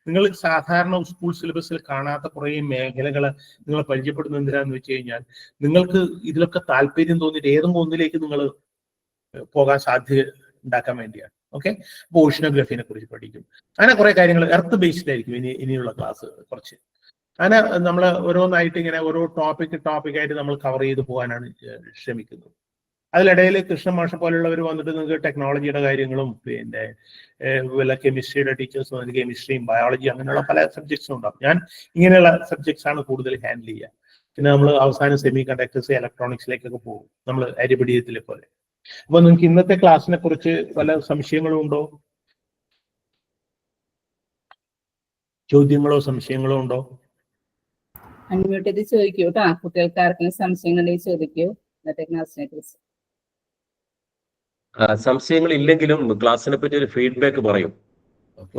നിങ്ങൾ സാധാരണ സ്കൂൾ സിലബസിൽ കാണാത്ത കുറേ മേഖലകളെ നിങ്ങൾ പരിചയപ്പെടുന്നത് എന്തിനാന്ന് വെച്ച് കഴിഞ്ഞാൽ നിങ്ങൾക്ക് ഇതിലൊക്കെ താല്പര്യം തോന്നിയിട്ട് ഏതെങ്കിലും ഒന്നിലേക്ക് നിങ്ങൾ പോകാൻ സാധ്യത ഉണ്ടാക്കാൻ വേണ്ടിയാണ്. ഓക്കെ, അപ്പോൾ ഓഷ്യനോഗ്രഫിനെ കുറിച്ച് പഠിക്കും. അങ്ങനെ കുറെ കാര്യങ്ങൾ എർത്ത് ബേസ്ഡ് ആയിരിക്കും ഇനിയുള്ള ക്ലാസ്. കുറച്ച് അങ്ങനെ നമ്മൾ ഓരോന്നായിട്ട് ഇങ്ങനെ ഓരോ ടോപ്പിക്കായിട്ട് നമ്മൾ കവർ ചെയ്ത് പോകാനാണ് ശ്രമിക്കുന്നത്. അതിലിടയിൽ കൃഷ്ണ മാഷ പോലുള്ളവർ വന്നിട്ട് നിങ്ങൾക്ക് ടെക്നോളജിയുടെ കാര്യങ്ങളും പിന്നെ വല്ല കെമിസ്ട്രിയുടെ ടീച്ചേഴ്സ് വന്നിട്ട് കെമിസ്ട്രിയും ബയോളജി അങ്ങനെയുള്ള പല സബ്ജക്ട്സും ഉണ്ടാവും. ഞാൻ ഇങ്ങനെയുള്ള സബ്ജക്ട്സ് ആണ് കൂടുതൽ ഹാൻഡിൽ ചെയ്യുക. പിന്നെ നമ്മൾ അവസാനം സെമി കണ്ടക്ടേഴ്സ് ഇലക്ട്രോണിക്സിലേക്കൊക്കെ പോകും, നമ്മൾ അരിപടിയത്തിലെ പോലെ. അപ്പൊ നിങ്ങൾക്ക് ഇന്നത്തെ ക്ലാസ്സിനെ കുറിച്ച് വല്ല സംശയങ്ങളും ഉണ്ടോ? ചോദ്യങ്ങളോ സംശയങ്ങളോ ഉണ്ടോ? അൺമ്യൂട്ട് ചെയ്ത് ചോദിക്കൂ കേട്ടോ. കുട്ടികൾക്ക് ആർക്കെങ്കിലും സംശയങ്ങളുണ്ടെങ്കിൽ ചോദിക്കൂ ഇന്നത്തെ ക്ലാസ്സിനെ കുറിച്ച്. സംശയങ്ങൾ ഇല്ലെങ്കിലും ക്ലാസ്സിനെ പറ്റി ഒരു ഫീഡ്ബാക്ക് പറയും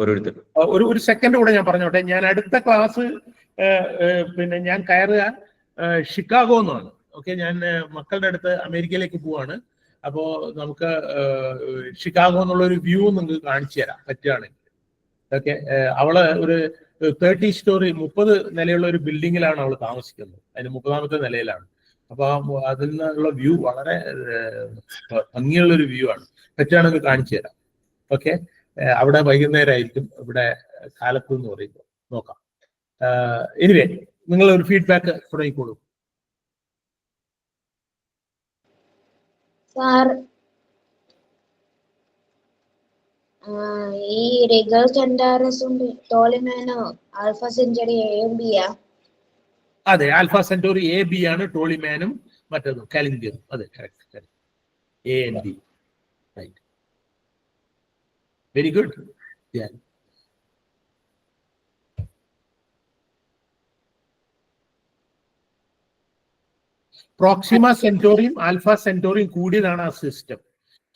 ഓരോരുത്തരും. ഒരു സെക്കൻഡ് കൂടെ ഞാൻ പറഞ്ഞോട്ടെ. ഞാൻ അടുത്ത ക്ലാസ് പിന്നെ ഞാൻ കയറുക ഷിക്കാഗോ എന്നാണ്. ഓക്കെ, ഞാൻ മക്കളുടെ അടുത്ത് അമേരിക്കയിലേക്ക് പോവാണ്. അപ്പോ നമുക്ക് ഷിക്കാഗോ എന്നുള്ള ഒരു വ്യൂ നിങ്ങൾക്ക് കാണിച്ചു തരാം പറ്റുകയാണെങ്കിൽ. ഓക്കെ, അവള് ഒരു 30 സ്റ്റോറി 30 നിലയുള്ള ഒരു ബിൽഡിങ്ങിലാണ് അവൾ താമസിക്കുന്നത്. അതിന് 30ാമത്തെ നിലയിലാണ്. അപ്പൊ അതിൽ നിന്നുള്ള വ്യൂ വളരെ ഭംഗിയുള്ള ഒരു വ്യൂ ആണ്. പറ്റുകയാണെങ്കിൽ കാണിച്ചു തരാം. ഓക്കെ, അവിടെ വൈകുന്നേരമായിരിക്കും, ഇവിടെ കാലത്ത് എന്ന് പറയുമ്പോൾ നോക്കാം. എനിവേ നിങ്ങൾ ഒരു ഫീഡ്ബാക്ക് തുടങ്ങിക്കോളൂ. സാർ, ഈ റിഗൽ സെന്റാറസും ടോളിമാനോ ആൽഫ സെഞ്ചുറി എയും ബിയാ? അതെ, ആൽഫ സെന്റോറി എ ബി ആണ്, ടോളിമാനും മറ്റതും കാലിഞ്ചറും. അതെ, correct. A and B. Right, very good. Proxima സെന്റോറിയും ആൽഫ സെന്റോറിയും കൂടിയതാണ് ആ സിസ്റ്റം.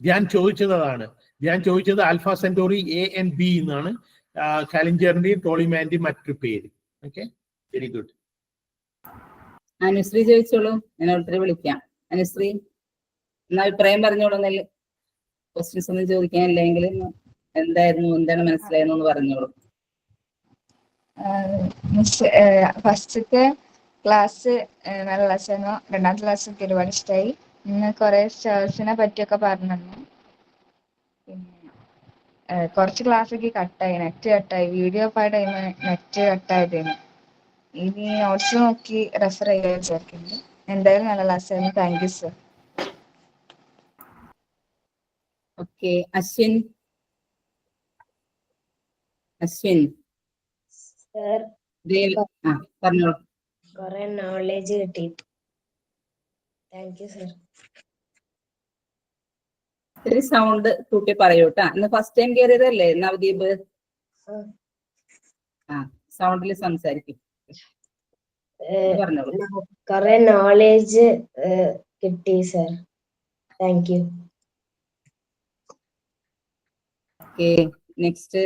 ഞാൻ ചോദിച്ചത് alpha Centauri A and B എന്നാണ് കാലിഞ്ചറിന്റെയും ടോളിമാന്റെയും മറ്റൊരു പേര്. Okay, very good. അനുശ്രീ ചോദിച്ചോളൂ, ഞാൻ ഓൾറെഡി വിളിക്കാം. അനുശ്രീ എന്നാ അഭിപ്രായം പറഞ്ഞോളൂ. ക്വസ്റ്റ്യൻസ് ഒന്നും ചോദിക്കാനില്ലെങ്കിൽ എന്താണ് മനസ്സിലായെന്ന് പറഞ്ഞോളൂ. മിസ്, ഫസ്റ്റത്തെ ക്ലാസ് നല്ല രസമായിരുന്നു. രണ്ടാമത്തെ ക്ലാസ് എനിക്ക് ഒരുപാട് ഇഷ്ടമായി. ഇന്ന് കുറെ സ്റ്റാർസിനെ പറ്റിയൊക്കെ പറഞ്ഞു തന്നു. പിന്നെ കുറച്ച് ക്ലാസ്സൊക്കെ കട്ടായി, നെറ്റ് കട്ടായി. വീഡിയോ പോയ ടൈം നെറ്റ് കട്ടായതായിരുന്നു. ഇനി നോട്ട്സ് നോക്കി റെഫർ ചെയ്യാൻ വിചാരിക്കുന്നുണ്ട്. എന്തായാലും നല്ല ക്ലാസ്സായിരുന്നു. Thank you sir. Okay, Ashwin sir, പറഞ്ഞോളൂ. കുറെ നോളേജ് കിട്ടി. Thank you sir. ഒരു സൗണ്ട് കൂട്ടി പറയൂട്ടാ. ഇന്ന് ഫസ്റ്റ് ടൈം കയറിയതല്ലേ നവദീപ്? സൗണ്ടിൽ സംസാരിക്കും. പറഞ്ഞോളൂ. കുറെ നോളേജ് കിട്ടി sir. Thank you. Okay, next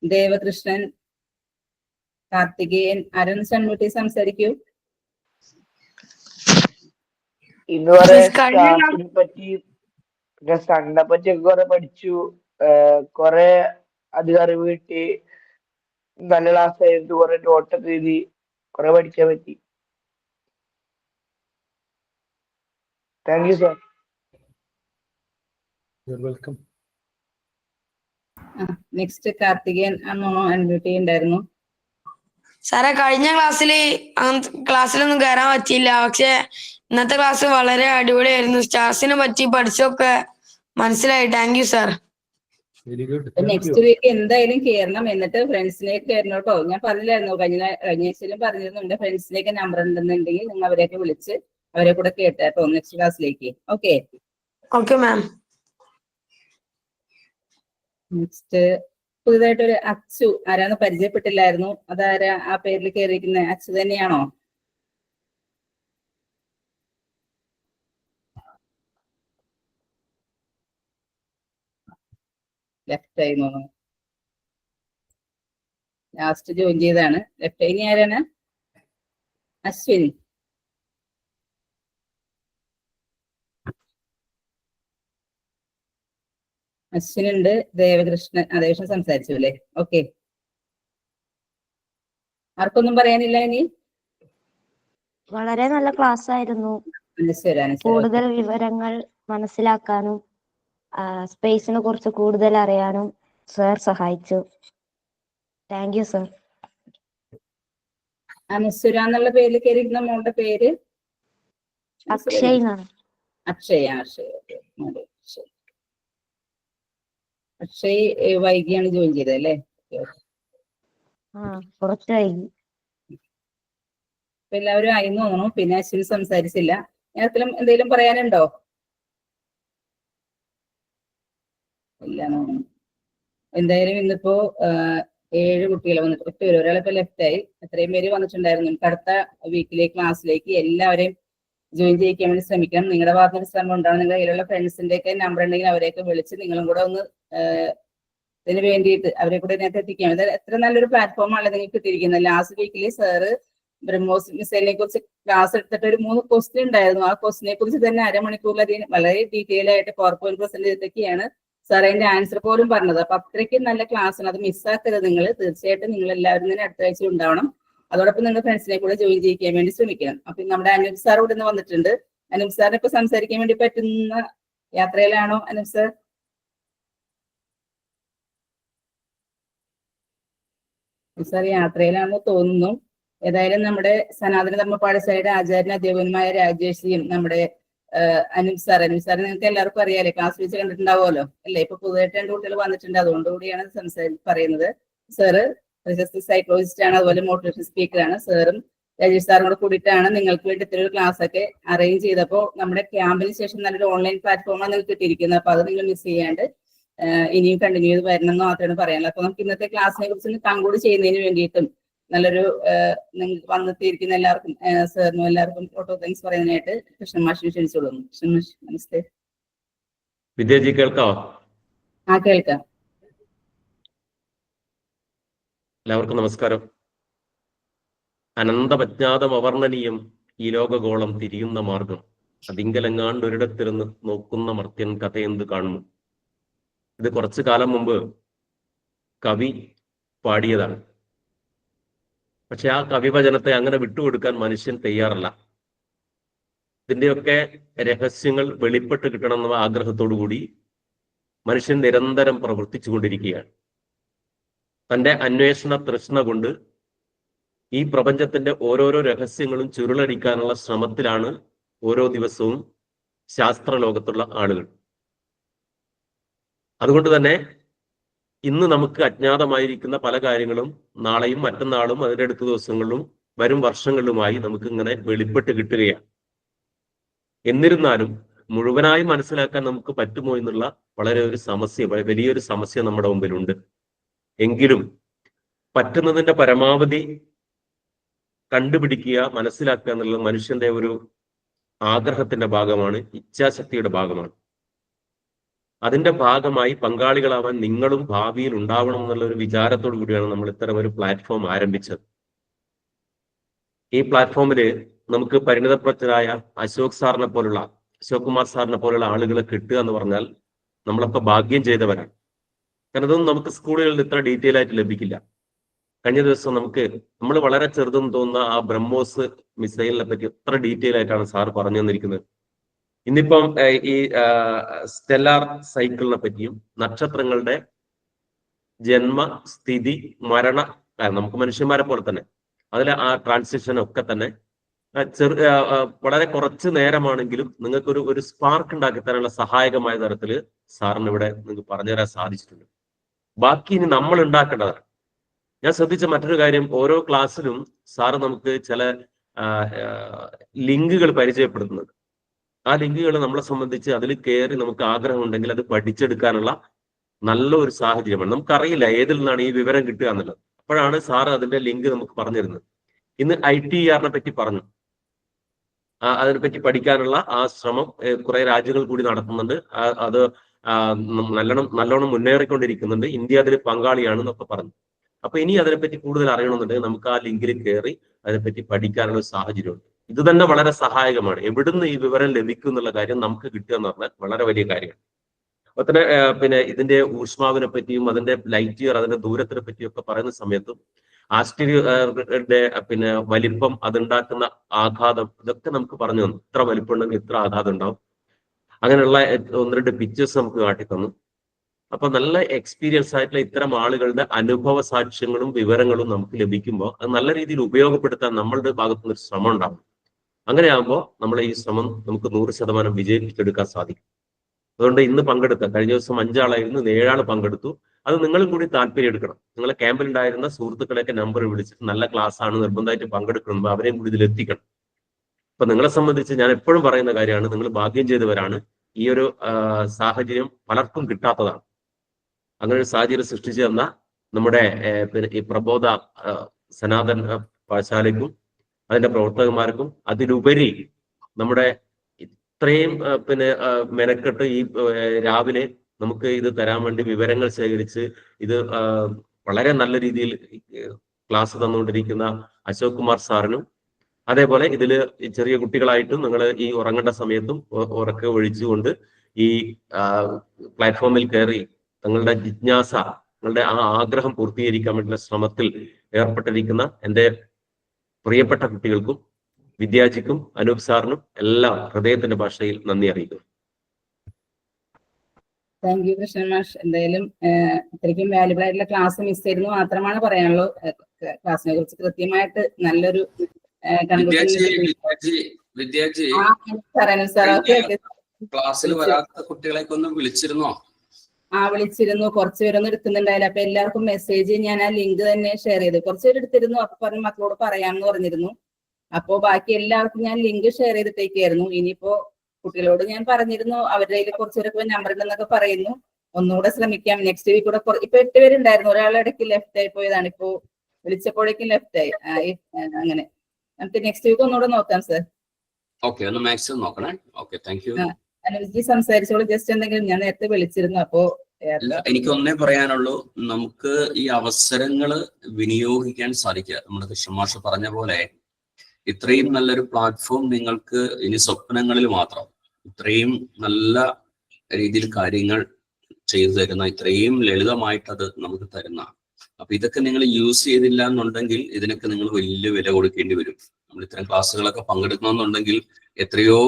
Devakrishnan, Karthikeyan. ആരൊന്ന് സൺമുട്ടി സംസാരിക്കൂ. ഇതുവരെ സ്റ്റാഫിനെ പറ്റി പിന്നെ സണ്ണെ പറ്റിയൊക്കെ കുറെ പഠിച്ചു. കുറെ അധികം അറിവ് കിട്ടി. നല്ല ക്ലാസ് ആയിരുന്നു. കുറെ നോട്ടൊക്കെ എഴുതി. കുറെ പഠിക്കാൻ പറ്റി. Thank you sir. Welcome. Next Karthikeyan ആണോ അൺമ്യൂട്ട് ചെയ്യണ്ടായിരുന്നു? സാറേ, കഴിഞ്ഞ ക്ലാസ്സിലൊന്നും കയറാൻ പറ്റിയില്ല. പക്ഷെ ഇന്നത്തെ ക്ലാസ് വളരെ അടിപൊളിയായിരുന്നു. സ്റ്റാർസിനെ പറ്റി പഠിച്ചൊക്കെ മനസ്സിലായി. Thank you sir. Very good. Next week എന്തായാലും കയറണം. എന്നിട്ട് ഫ്രണ്ട്സിലേക്ക് കയറണം കേട്ടോ. ഞാൻ പറഞ്ഞില്ലായിരുന്നു, കഴിഞ്ഞ ആഴ്ചയിലും പറഞ്ഞിരുന്നുണ്ട്. ഫ്രണ്ട്സിലേക്ക് നമ്പർ ഉണ്ടെന്നുണ്ടെങ്കിൽ നിങ്ങൾ അവരെയൊക്കെ വിളിച്ച് അവരെ കൂടെ കേട്ടോ നെക്സ്റ്റ് ക്ലാസ്സിലേക്ക്. Okay okay ma'am. നെക്സ്റ്റ് പുതുതായിട്ടൊരു അച്ചു ആരാന്ന് പരിചയപ്പെട്ടില്ലായിരുന്നു. അതാരാ ആ പേരിൽ കയറിയിരിക്കുന്ന? അച്ചു തന്നെയാണോ? ലെഫ്റ്റ് ആയി തോന്നുന്നു. ലാസ്റ്റ് ജോയിൻ ചെയ്താണ്. ലെഫ്റ്റ് ആയി. ഇനി ആരാണ്? അശ്വിൻ. അശ്വിനുണ്ട്. ദേവകൃഷ്ണൻ. ദേവകൃഷ്ണൻ സംസാരിച്ചു അല്ലേ? ഓക്കെ, ആർക്കൊന്നും പറയാനില്ല ഇനി? വളരെ നല്ല ക്ലാസ് ആയിരുന്നു. കൂടുതൽ വിവരങ്ങൾ മനസ്സിലാക്കാനും സ്പേസിനെ കുറിച്ച് കൂടുതൽ അറിയാനും സർ സഹായിച്ചു. Thank you sir. അനസുര എന്നുള്ള പേരിൽ കയറിയിരുന്ന മോളുടെ പേര് അക്ഷയ് എന്നാണ്. അക്ഷയ്. അക്ഷയ് വൈകിയാണ് ജോയിൻ ചെയ്തത് അല്ലേ? കുറച്ച് വൈകി. എല്ലാവരും ആയി തോന്നുന്നു. പിന്നെ അശ്വിൻ സംസാരിച്ചില്ല. ആർക്കെങ്കിലും എന്തെങ്കിലും പറയാനുണ്ടോ? ഇല്ല തോന്നുന്നു. എന്തായാലും ഇന്നിപ്പോ 7 കുട്ടികൾ വന്നിട്ട് ഒരാളിപ്പോ ലെഫ്റ്റ് ആയി. എത്രയും പേര് വന്നിട്ടുണ്ടായിരുന്നു. അടുത്ത വീക്കിലേക്ക് ക്ലാസ്സിലേക്ക് എല്ലാവരെയും ജോയിൻ ചെയ്യിക്കാൻ വേണ്ടി ശ്രമിക്കണം. നിങ്ങളുടെ ഭാഗത്ത് ശ്രമം ഉണ്ടാവും. നിങ്ങളുടെ കയ്യിലുള്ള ഫ്രണ്ട്സിന്റെ ഒക്കെ നമ്പർ ഉണ്ടെങ്കിൽ അവരെയൊക്കെ വിളിച്ച് നിങ്ങളും കൂടെ ഒന്ന് ഇതിന് വേണ്ടിയിട്ട് അവരെ കൂടെ ഇതിനകത്ത് എത്തിക്കാം. ഇത് എത്ര നല്ലൊരു പ്ലാറ്റ്ഫോമാണ് നിങ്ങൾക്ക് കിട്ടിയിരിക്കുന്നത്. ലാസ്റ്റ് വീക്കിൽ സാറ് ബ്രഹ്മോസ് മിസൈലിനെ കുറിച്ച് ക്ലാസ് എടുത്തിട്ട് ഒരു 3 ക്വസ്റ്റ്യൻ ഉണ്ടായിരുന്നു. ആ ക്വസ്റ്റിനെ കുറിച്ച് തന്നെ അരമണിക്കൂറിലധികം വളരെ ഡീറ്റെയിൽ ആയിട്ട് PowerPoint പ്രസന്റ് ചെയ്തിട്ടൊക്കെയാണ് സാർ അതിന്റെ ആൻസർ പോലും പറഞ്ഞത്. അപ്പൊ അത്രയ്ക്കും നല്ല ക്ലാസ് ആണ്. അത് മിസ്സാക്കരുത് നിങ്ങൾ. തീർച്ചയായിട്ടും നിങ്ങൾ എല്ലാവരും തന്നെ അടുത്ത ആഴ്ച ഉണ്ടാവണം. അതോടൊപ്പം നിങ്ങൾ ഫ്രണ്ട്സിനെ കൂടെ ജോയിൻ ചെയ്യിക്കാൻ വേണ്ടി ശ്രമിക്കണം. അപ്പൊ നമ്മുടെ അനൂപ് സാർ ഇവിടെ നിന്ന് വന്നിട്ടുണ്ട്. അനൂപ് സാറിന് ഇപ്പൊ സംസാരിക്കാൻ വേണ്ടി പറ്റുന്ന യാത്രയിലാണോ അനൂപ് സാർ? സാർ യാത്രയിലാണെന്ന് തോന്നുന്നു. ഏതായാലും നമ്മുടെ സനാതന ധർമ്മ പാഠശാലയുടെ ആചാര്യൻ അധ്യാപകന്മാരായ രാജേഷിയും നമ്മുടെ അനിൽ സാർ നിങ്ങൾക്ക് എല്ലാവർക്കും അറിയാലേ, ക്ലാസ് വെച്ച് കണ്ടിട്ടുണ്ടാവുമല്ലോ അല്ലേ? ഇപ്പൊ പുതുതായിട്ട് 2 കുട്ടികൾ വന്നിട്ടുണ്ട്, അതുകൊണ്ടുകൂടിയാണ് പറയുന്നത്. സാറ് പ്രശസ്ത സൈക്കോളജിസ്റ്റ് ആണ്, അതുപോലെ മോട്ടിവേഷൻ സ്പീക്കറാണ്. സാറും രാജേഷ് സാറും കൂടെ കൂടിയിട്ടാണ് നിങ്ങൾക്ക് വേണ്ടി ഇത്രയൊരു ക്ലാസ് ഒക്കെ അറേഞ്ച് ചെയ്തപ്പോൾ നമ്മുടെ ക്യാമ്പിന് ശേഷം നല്ലൊരു ഓൺലൈൻ പ്ലാറ്റ്ഫോമാണ് നിങ്ങൾക്ക് കിട്ടിയിരിക്കുന്നത്. അപ്പൊ അത് നിങ്ങൾ മിസ് ചെയ്യാണ്ട് ഇനിയും കണ്ടിന്യൂ ചെയ്ത് വരണം എന്ന് മാത്രമാണ് പറയാനുള്ളത്. അപ്പൊ നമുക്ക് ഇന്നത്തെ ക്ലാസ്സിനെ കുറിച്ച് കൺക്ലൂഡ് ചെയ്യുന്നതിന് വേണ്ടിയിട്ടും നല്ലൊരു നിങ്ങൾക്ക് വന്നെത്തിയിരിക്കുന്ന എല്ലാവർക്കും സാറിനും എല്ലാവർക്കും ഓട്ടോ താങ്ക്സ് പറയുന്നതിനായിട്ട് കൃഷ്ണൻ മാഷിനെ ക്ഷണിച്ചോളുന്നു. കൃഷ്ണൻ മാഷ് നമസ്തേ. വിദ്യാജി കേൾക്കാവോ? കേൾക്കാം. എല്ലാവർക്കും നമസ്കാരം. അനന്തമജ്ഞാതം അവർണ്ണനീയം ഈ ലോകഗോളം തിരിയുന്ന മാർഗം, അതിങ്കലെങ്ങാണ്ട് ഒരിടത്തിരുന്ന് നോക്കുന്ന മർത്യൻ കഥയെന്ത് കാണുന്നു. ഇത് കുറച്ചു കാലം മുമ്പ് കവി പാടിയതാണ്. പക്ഷെ ആ കവിവചനത്തെ അങ്ങനെ വിട്ടുകൊടുക്കാൻ മനുഷ്യൻ തയ്യാറല്ല. ഇതിന്റെയൊക്കെ രഹസ്യങ്ങൾ വെളിപ്പെട്ട് കിട്ടണമെന്ന ആഗ്രഹത്തോടു കൂടി മനുഷ്യൻ നിരന്തരം പ്രവർത്തിച്ചു കൊണ്ടിരിക്കുകയാണ്. തൻ്റെ അന്വേഷണ തൃഷ്ണ കൊണ്ട് ഈ പ്രപഞ്ചത്തിന്റെ ഓരോരോ രഹസ്യങ്ങളും ചുരുളടിക്കാനുള്ള ശ്രമത്തിലാണ് ഓരോ ദിവസവും ശാസ്ത്രലോകത്തുള്ള ആളുകൾ. അതുകൊണ്ട് തന്നെ ഇന്ന് നമുക്ക് അജ്ഞാതമായിരിക്കുന്ന പല കാര്യങ്ങളും നാളെയും മറ്റന്നാളും അതിൻ്റെ അടുത്ത ദിവസങ്ങളിലും വരും വർഷങ്ങളിലുമായി നമുക്ക് ഇങ്ങനെ വെളിപ്പെട്ട് കിട്ടുകയാണ്. എന്നിരുന്നാലും മുഴുവനായി മനസ്സിലാക്കാൻ നമുക്ക് പറ്റുമോ എന്നുള്ള വളരെ ഒരു സമസ്യ, വലിയൊരു സമസ്യ നമ്മുടെ മുമ്പിലുണ്ട്. എങ്കിലും പറ്റുന്നതിന്റെ പരമാവധി കണ്ടുപിടിക്കുക, മനസ്സിലാക്കുക എന്നുള്ളത് മനുഷ്യന്റെ ഒരു ആഗ്രഹത്തിന്റെ ഭാഗമാണ്, ഇച്ഛാശക്തിയുടെ ഭാഗമാണ്. അതിന്റെ ഭാഗമായി പങ്കാളികളാവാൻ നിങ്ങളും ഭാവിയിൽ ഉണ്ടാവണം എന്നുള്ള ഒരു വിചാരത്തോടു കൂടിയാണ് നമ്മൾ ഇത്തരം ഒരു പ്ലാറ്റ്ഫോം ആരംഭിച്ചത്. ഈ പ്ലാറ്റ്ഫോമിൽ നമുക്ക് പരിണിതപ്രജ്ഞരായ അശോക് കുമാർ സാറിനെ പോലുള്ള ആളുകളെ കിട്ടുക എന്ന് പറഞ്ഞാൽ നമ്മളൊക്കെ ഭാഗ്യം ചെയ്തവരാണ്. കാരണം ഇതൊന്നും നമുക്ക് സ്കൂളുകളിൽ ഇത്ര ഡീറ്റെയിൽ ആയിട്ട് ലഭിക്കില്ല. കഴിഞ്ഞ ദിവസം നമ്മൾ വളരെ ചെറുതെന്ന് തോന്നുന്ന ആ ബ്രഹ്മോസ് മിസൈലിനെ പറ്റി എത്ര ഡീറ്റെയിൽ ആയിട്ടാണ് സാർ പറഞ്ഞു തന്നിരിക്കുന്നത്. ഇന്നിപ്പം ഈ സ്റ്റെല്ലാർ സൈക്കിളിനെ പറ്റിയും നക്ഷത്രങ്ങളുടെ ജന്മ, സ്ഥിതി, മരണ, നമുക്ക് മനുഷ്യന്മാരെ പോലെ തന്നെ അതിലെ ആ ട്രാൻസിഷൻ ഒക്കെ തന്നെ വളരെ കുറച്ച് നേരമാണെങ്കിലും നിങ്ങൾക്ക് ഒരു സ്പാർക്ക് ഉണ്ടാക്കി തരാനുള്ള സഹായകമായ തരത്തിൽ സാറിന് ഇവിടെ നിങ്ങൾക്ക് പറഞ്ഞുതരാൻ സാധിച്ചിട്ടുണ്ട്. ബാക്കി ഇനി നമ്മൾ ഉണ്ടാക്കേണ്ടതാണ്. ഞാൻ ശ്രദ്ധിച്ച മറ്റൊരു കാര്യം, ഓരോ ക്ലാസ്സിലും സാറ് നമുക്ക് ചില ലിങ്കുകൾ പരിചയപ്പെടുത്തുന്നുണ്ട്. ആ ലിങ്കുകൾ നമ്മളെ സംബന്ധിച്ച് അതിൽ കയറി നമുക്ക് ആഗ്രഹം ഉണ്ടെങ്കിൽ അത് പഠിച്ചെടുക്കാനുള്ള നല്ല ഒരു സാഹചര്യമാണ്. നമുക്കറിയില്ല ഏതിൽ നിന്നാണ് ഈ വിവരം കിട്ടുക എന്നുള്ളത്. അപ്പോഴാണ് സാർ അതിന്റെ ലിങ്ക് നമുക്ക് പറഞ്ഞു തരുന്നത്. ഇന്ന് ITER പറ്റി പറഞ്ഞു. അതിനെപ്പറ്റി പഠിക്കാനുള്ള ആ ശ്രമം കുറെ രാജ്യങ്ങൾ കൂടി നടത്തുന്നുണ്ട്. അത് നല്ലോണം മുന്നേറിക്കൊണ്ടിരിക്കുന്നുണ്ട്. ഇന്ത്യ അതിൽ പങ്കാളിയാണെന്നൊക്കെ പറഞ്ഞു. അപ്പൊ ഇനി അതിനെപ്പറ്റി കൂടുതൽ അറിയണമെന്നുണ്ടെങ്കിൽ നമുക്ക് ആ ലിങ്കിൽ കയറി അതിനെപ്പറ്റി പഠിക്കാനുള്ള ഒരു സാഹചര്യമുണ്ട്. ഇത് തന്നെ വളരെ സഹായകമാണ്. എവിടുന്ന് ഈ വിവരം ലഭിക്കും എന്നുള്ള കാര്യം നമുക്ക് കിട്ടുക എന്ന് പറഞ്ഞാൽ വളരെ വലിയ കാര്യമാണ്. അപ്പൊ തന്നെ പിന്നെ ഇതിന്റെ ഊഷ്മാവിനെ പറ്റിയും അതിന്റെ ലൈറ്റ് ഇയർ, അതിന്റെ ദൂരത്തിനെ പറ്റിയും ഒക്കെ പറയുന്ന സമയത്തും ആസ്ട്രിയുടെ പിന്നെ വലിപ്പം, അതുണ്ടാക്കുന്ന ആഘാതം, ഇതൊക്കെ നമുക്ക് പറഞ്ഞു തന്നു. ഇത്ര വലിപ്പം ഉണ്ടെങ്കിൽ ഇത്ര ആഘാതം ഉണ്ടാവും. അങ്ങനെയുള്ള 1-2 പിക്ചേഴ്സ് നമുക്ക് കാട്ടിത്തന്നു. അപ്പൊ നല്ല എക്സ്പീരിയൻസ് ആയിട്ടുള്ള ഇത്തരം ആളുകളുടെ അനുഭവ സാക്ഷ്യങ്ങളും വിവരങ്ങളും നമുക്ക് ലഭിക്കുമ്പോൾ അത് നല്ല രീതിയിൽ ഉപയോഗപ്പെടുത്താൻ നമ്മളുടെ ഭാഗത്തുനിന്ന് ഒരു ശ്രമം ഉണ്ടാവും. അങ്ങനെയാകുമ്പോൾ നമ്മളെ ഈ ശ്രമം നമുക്ക് 100% വിജയിപ്പിച്ചെടുക്കാൻ സാധിക്കും. അതുകൊണ്ട് ഇന്ന് കഴിഞ്ഞ ദിവസം 5 ആളായിരുന്നു, 7 ആൾ പങ്കെടുത്തു. അത് നിങ്ങളും കൂടി താല്പര്യം എടുക്കണം. നിങ്ങളെ ക്യാമ്പിൽ ഉണ്ടായിരുന്ന സുഹൃത്തുക്കളെയൊക്കെ നമ്പർ വിളിച്ചിട്ട് നല്ല ക്ലാസ് ആണ്, നിർബന്ധമായിട്ട് പങ്കെടുക്കണം, അവരെയും കൂടി ഇതിൽ എത്തിക്കണം. അപ്പൊ നിങ്ങളെ സംബന്ധിച്ച് ഞാൻ എപ്പോഴും പറയുന്ന കാര്യമാണ്, നിങ്ങൾ ഭാഗ്യം ചെയ്തവരാണ്. ഈ ഒരു സാഹചര്യം പലർക്കും കിട്ടാത്തതാണ്. അങ്ങനെ ഒരു സാഹചര്യം സൃഷ്ടിച്ചു തന്ന നമ്മുടെ ഈ പ്രബോധ സനാതൻ പാഠശാലയ്ക്കും അതിന്റെ പ്രവർത്തകന്മാർക്കും, അതിലുപരി നമ്മുടെ ഇത്രയും മെനക്കെട്ട് ഈ രാവിലെ നമുക്ക് ഇത് തരാൻ വേണ്ടി വിവരങ്ങൾ ശേഖരിച്ച് ഇത് വളരെ നല്ല രീതിയിൽ ക്ലാസ് തന്നുകൊണ്ടിരിക്കുന്ന അശോക് കുമാർ സാറിനും, അതേപോലെ ഇതില് ചെറിയ കുട്ടികളായിട്ടും നിങ്ങൾ ഈ ഉറങ്ങേണ്ട സമയത്തും ഉറക്കെ ഒഴിച്ചുകൊണ്ട് ഈ പ്ലാറ്റ്ഫോമിൽ കയറി തങ്ങളുടെ ജിജ്ഞാസ, നിങ്ങളുടെ ആ ആഗ്രഹം പൂർത്തീകരിക്കാൻ വേണ്ടിയുള്ള ശ്രമത്തിൽ ഏർപ്പെട്ടിരിക്കുന്ന എൻ്റെ പ്രിയപ്പെട്ട കുട്ടികൾക്കും വിദ്യാജിക്കും അനൂപ് സാറിനും എല്ലാം ഹൃദയത്തിന്റെ ഭാഷയിൽ നന്ദി അറിയിക്കുന്നു. താങ്ക് യു കൃഷ്ണൻ മാഷ്. എന്തായാലും ഇത്രയ്ക്കും വാല്യുബിൾ ആയിട്ടുള്ള ക്ലാസ് മിസ് ചെയ്തെന്ന് മാത്രമാണ് പറയാനുള്ളൂ. ക്ലാസ്സിനെ കുറിച്ച് കൃത്യമായിട്ട് നല്ലൊരു വിദ്യാർത്ഥി സാർ ക്ലാസ്സിൽ വരാത്ത കുട്ടികളെയൊക്കെ ഒന്ന് വിളിച്ചിരുന്നോ? വിളിച്ചിരുന്നു. കുറച്ചുപേരൊന്നും എടുക്കുന്നുണ്ടായില്ല. അപ്പൊ എല്ലാവർക്കും മെസ്സേജ് ഞാൻ ആ ലിങ്ക് തന്നെ ഷെയർ ചെയ്തു. കുറച്ചുപേർ എടുത്തിരുന്നു. അപ്പൊ പറഞ്ഞു മക്കളോട് പറയാമെന്ന് പറഞ്ഞിരുന്നു. അപ്പോ ബാക്കി എല്ലാവർക്കും ഞാൻ ലിങ്ക് ഷെയർ ചെയ്തിട്ടേക്കായിരുന്നു. ഇനിയിപ്പോ കുട്ടികളോട് ഞാൻ പറഞ്ഞിരുന്നു, അവരുടെ കയ്യിൽ കുറച്ചുപേരൊക്കെ നമ്പർ ഉണ്ടെന്നൊക്കെ പറയുന്നു. ഒന്നുകൂടെ ശ്രമിക്കാം. നെക്സ്റ്റ് വീക്ക് കൂടെ ഇപ്പൊ 8 പേരുണ്ടായിരുന്നു. ഒരാൾ ഇടയ്ക്ക് ലെഫ്റ്റ് ആയി പോയതാണ്. ഇപ്പോ വിളിച്ചപ്പോഴേക്കും ലെഫ്റ്റ് ആയി. അങ്ങനെ നമുക്ക് നെക്സ്റ്റ് വീക്ക് ഒന്നുകൂടെ നോക്കാം സർ. ഓക്കെ, ഒന്ന് മാക്സിമം നോക്കണേ. Okay, thank you. അനുജി സംസാരിച്ചോളൂ. ജസ്റ്റ് എന്തെങ്കിലും, ഞാൻ നേരത്തെ വിളിച്ചിരുന്നു. അപ്പോ എനിക്ക് ഒന്നേ പറയാനുള്ളൂ, നമുക്ക് ഈ അവസരങ്ങള് വിനിയോഗിക്കാൻ സാധിക്കുക. നമ്മുടെ കൃഷ്ണമാഷ് പറഞ്ഞ പോലെ ഇത്രയും നല്ലൊരു പ്ലാറ്റ്ഫോം നിങ്ങൾക്ക് ഇനി സ്വപ്നങ്ങളിൽ മാത്രം ഇത്രയും നല്ല രീതിയിൽ കാര്യങ്ങൾ ചെയ്തു തരുന്ന, ഇത്രയും ലളിതമായിട്ട് അത് നമുക്ക് തരുന്ന, അപ്പൊ ഇതൊക്കെ നിങ്ങൾ യൂസ് ചെയ്തില്ല എന്നുണ്ടെങ്കിൽ ഇതിനൊക്കെ നിങ്ങൾ വലിയ വില കൊടുക്കേണ്ടി വരും. നമ്മൾ ഇത്തരം ക്ലാസ്സുകളൊക്കെ പങ്കെടുക്കണമെന്നുണ്ടെങ്കിൽ എത്രയോ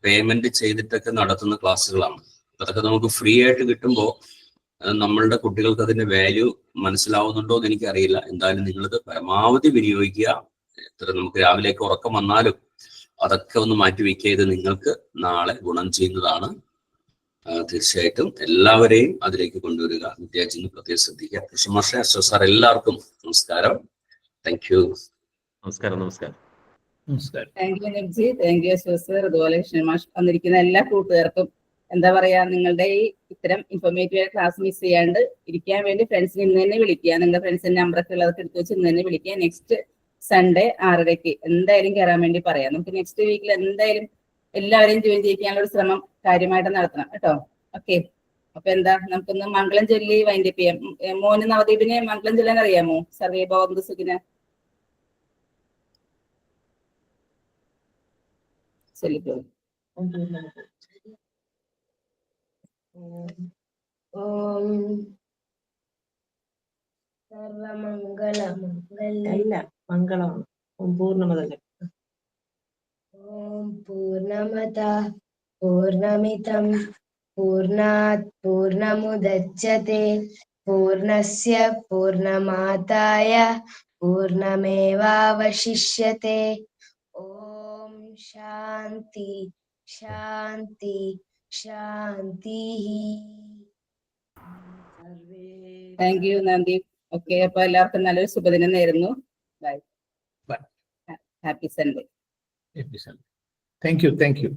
പേയ്മെന്റ് ചെയ്തിട്ടൊക്കെ നടത്തുന്ന ക്ലാസ്സുകളാണ്. അതൊക്കെ നമുക്ക് ഫ്രീ ആയിട്ട് കിട്ടുമ്പോൾ നമ്മളുടെ കുട്ടികൾക്ക് അതിന്റെ വാല്യൂ മനസ്സിലാവുന്നുണ്ടോ എന്ന് എനിക്കറിയില്ല. എന്തായാലും നിങ്ങളിത് പരമാവധി വിനിയോഗിക്കുക. എത്ര നമുക്ക് രാവിലേക്ക് ഉറക്കം വന്നാലും അതൊക്കെ ഒന്ന് മാറ്റി വെക്കുക. ഇത് നിങ്ങൾക്ക് നാളെ ഗുണം ചെയ്യുന്നതാണ്. തീർച്ചയായിട്ടും എല്ലാവരെയും അതിലേക്ക് കൊണ്ടുവരിക. വിദ്യാർത്ഥികൾ പ്രത്യേകം ശ്രദ്ധിക്കുക. കൃഷ്ണമാഷേ, അശ്വത് സാർ, എല്ലാവർക്കും നമസ്കാരം. Thank you. നമസ്കാരം. നമസ്കാരം. Thank you Nibji, thank you Ashwath sir. അതുപോലെ കൃഷ്ണമാഷ് വന്നിരിക്കുന്ന എല്ലാ കൂട്ടുകാർക്കും എന്താ പറയാ, നിങ്ങളുടെ ഈ ഇത്തരം ഇൻഫോർമേറ്റീവ് ക്ലാസ് മിസ് ചെയ്യാണ്ട് ഇരിക്കാൻ വേണ്ടി ഫ്രണ്ട്സിന് ഇന്ന് തന്നെ വിളിക്കുക. നിങ്ങളുടെ ഫ്രണ്ട്സിന്റെ നമ്പറൊക്കെ ഉള്ളതൊക്കെ എടുത്ത് വെച്ച് ഇന്ന് തന്നെ വിളിക്കുക. നെക്സ്റ്റ് സൺഡേ 6:30 എന്തായാലും കയറാൻ വേണ്ടി പറയാം. നമുക്ക് നെക്സ്റ്റ് വീക്കിൽ എന്തായാലും എല്ലാവരെയും ജോയിൻ ചെയ്യിക്കാനുള്ള ഒരു ശ്രമം കാര്യമായിട്ട് നടത്തണം കേട്ടോ. ഓക്കെ, അപ്പൊ എന്താ, നമുക്കൊന്ന് മംഗളം ചൊല്ലി വൈൻഡപ്പ് ചെയ്യാം. മോന് നവദീപിനെ മംഗളം ചൊല്ലാൻ അറിയാമോ? സർവേ ഭവന്തു സുഖിന ചൊല്ലിക്കോളൂ. ഓം മംഗളമാണ്. പൂർണ്ണമതല്ല. ഓം പൂർണ്ണമത പൂർണ്ണമിതം പൂർണ്ണാത് പൂർണ്ണമുദച്യത്തെ പൂർണ്ണസ്യ പൂർണ്ണമാദായ പൂർണ്ണമേവാവശിഷ്യത്തെ. ഓം ശാന്തി ശാന്തി ശാന്തി. Thank you Nandeep. ഓക്കെ, അപ്പൊ എല്ലാവർക്കും നല്ലൊരു ശുഭദിനം നേരുന്നു. Bye. Happy Sunday. Thank you.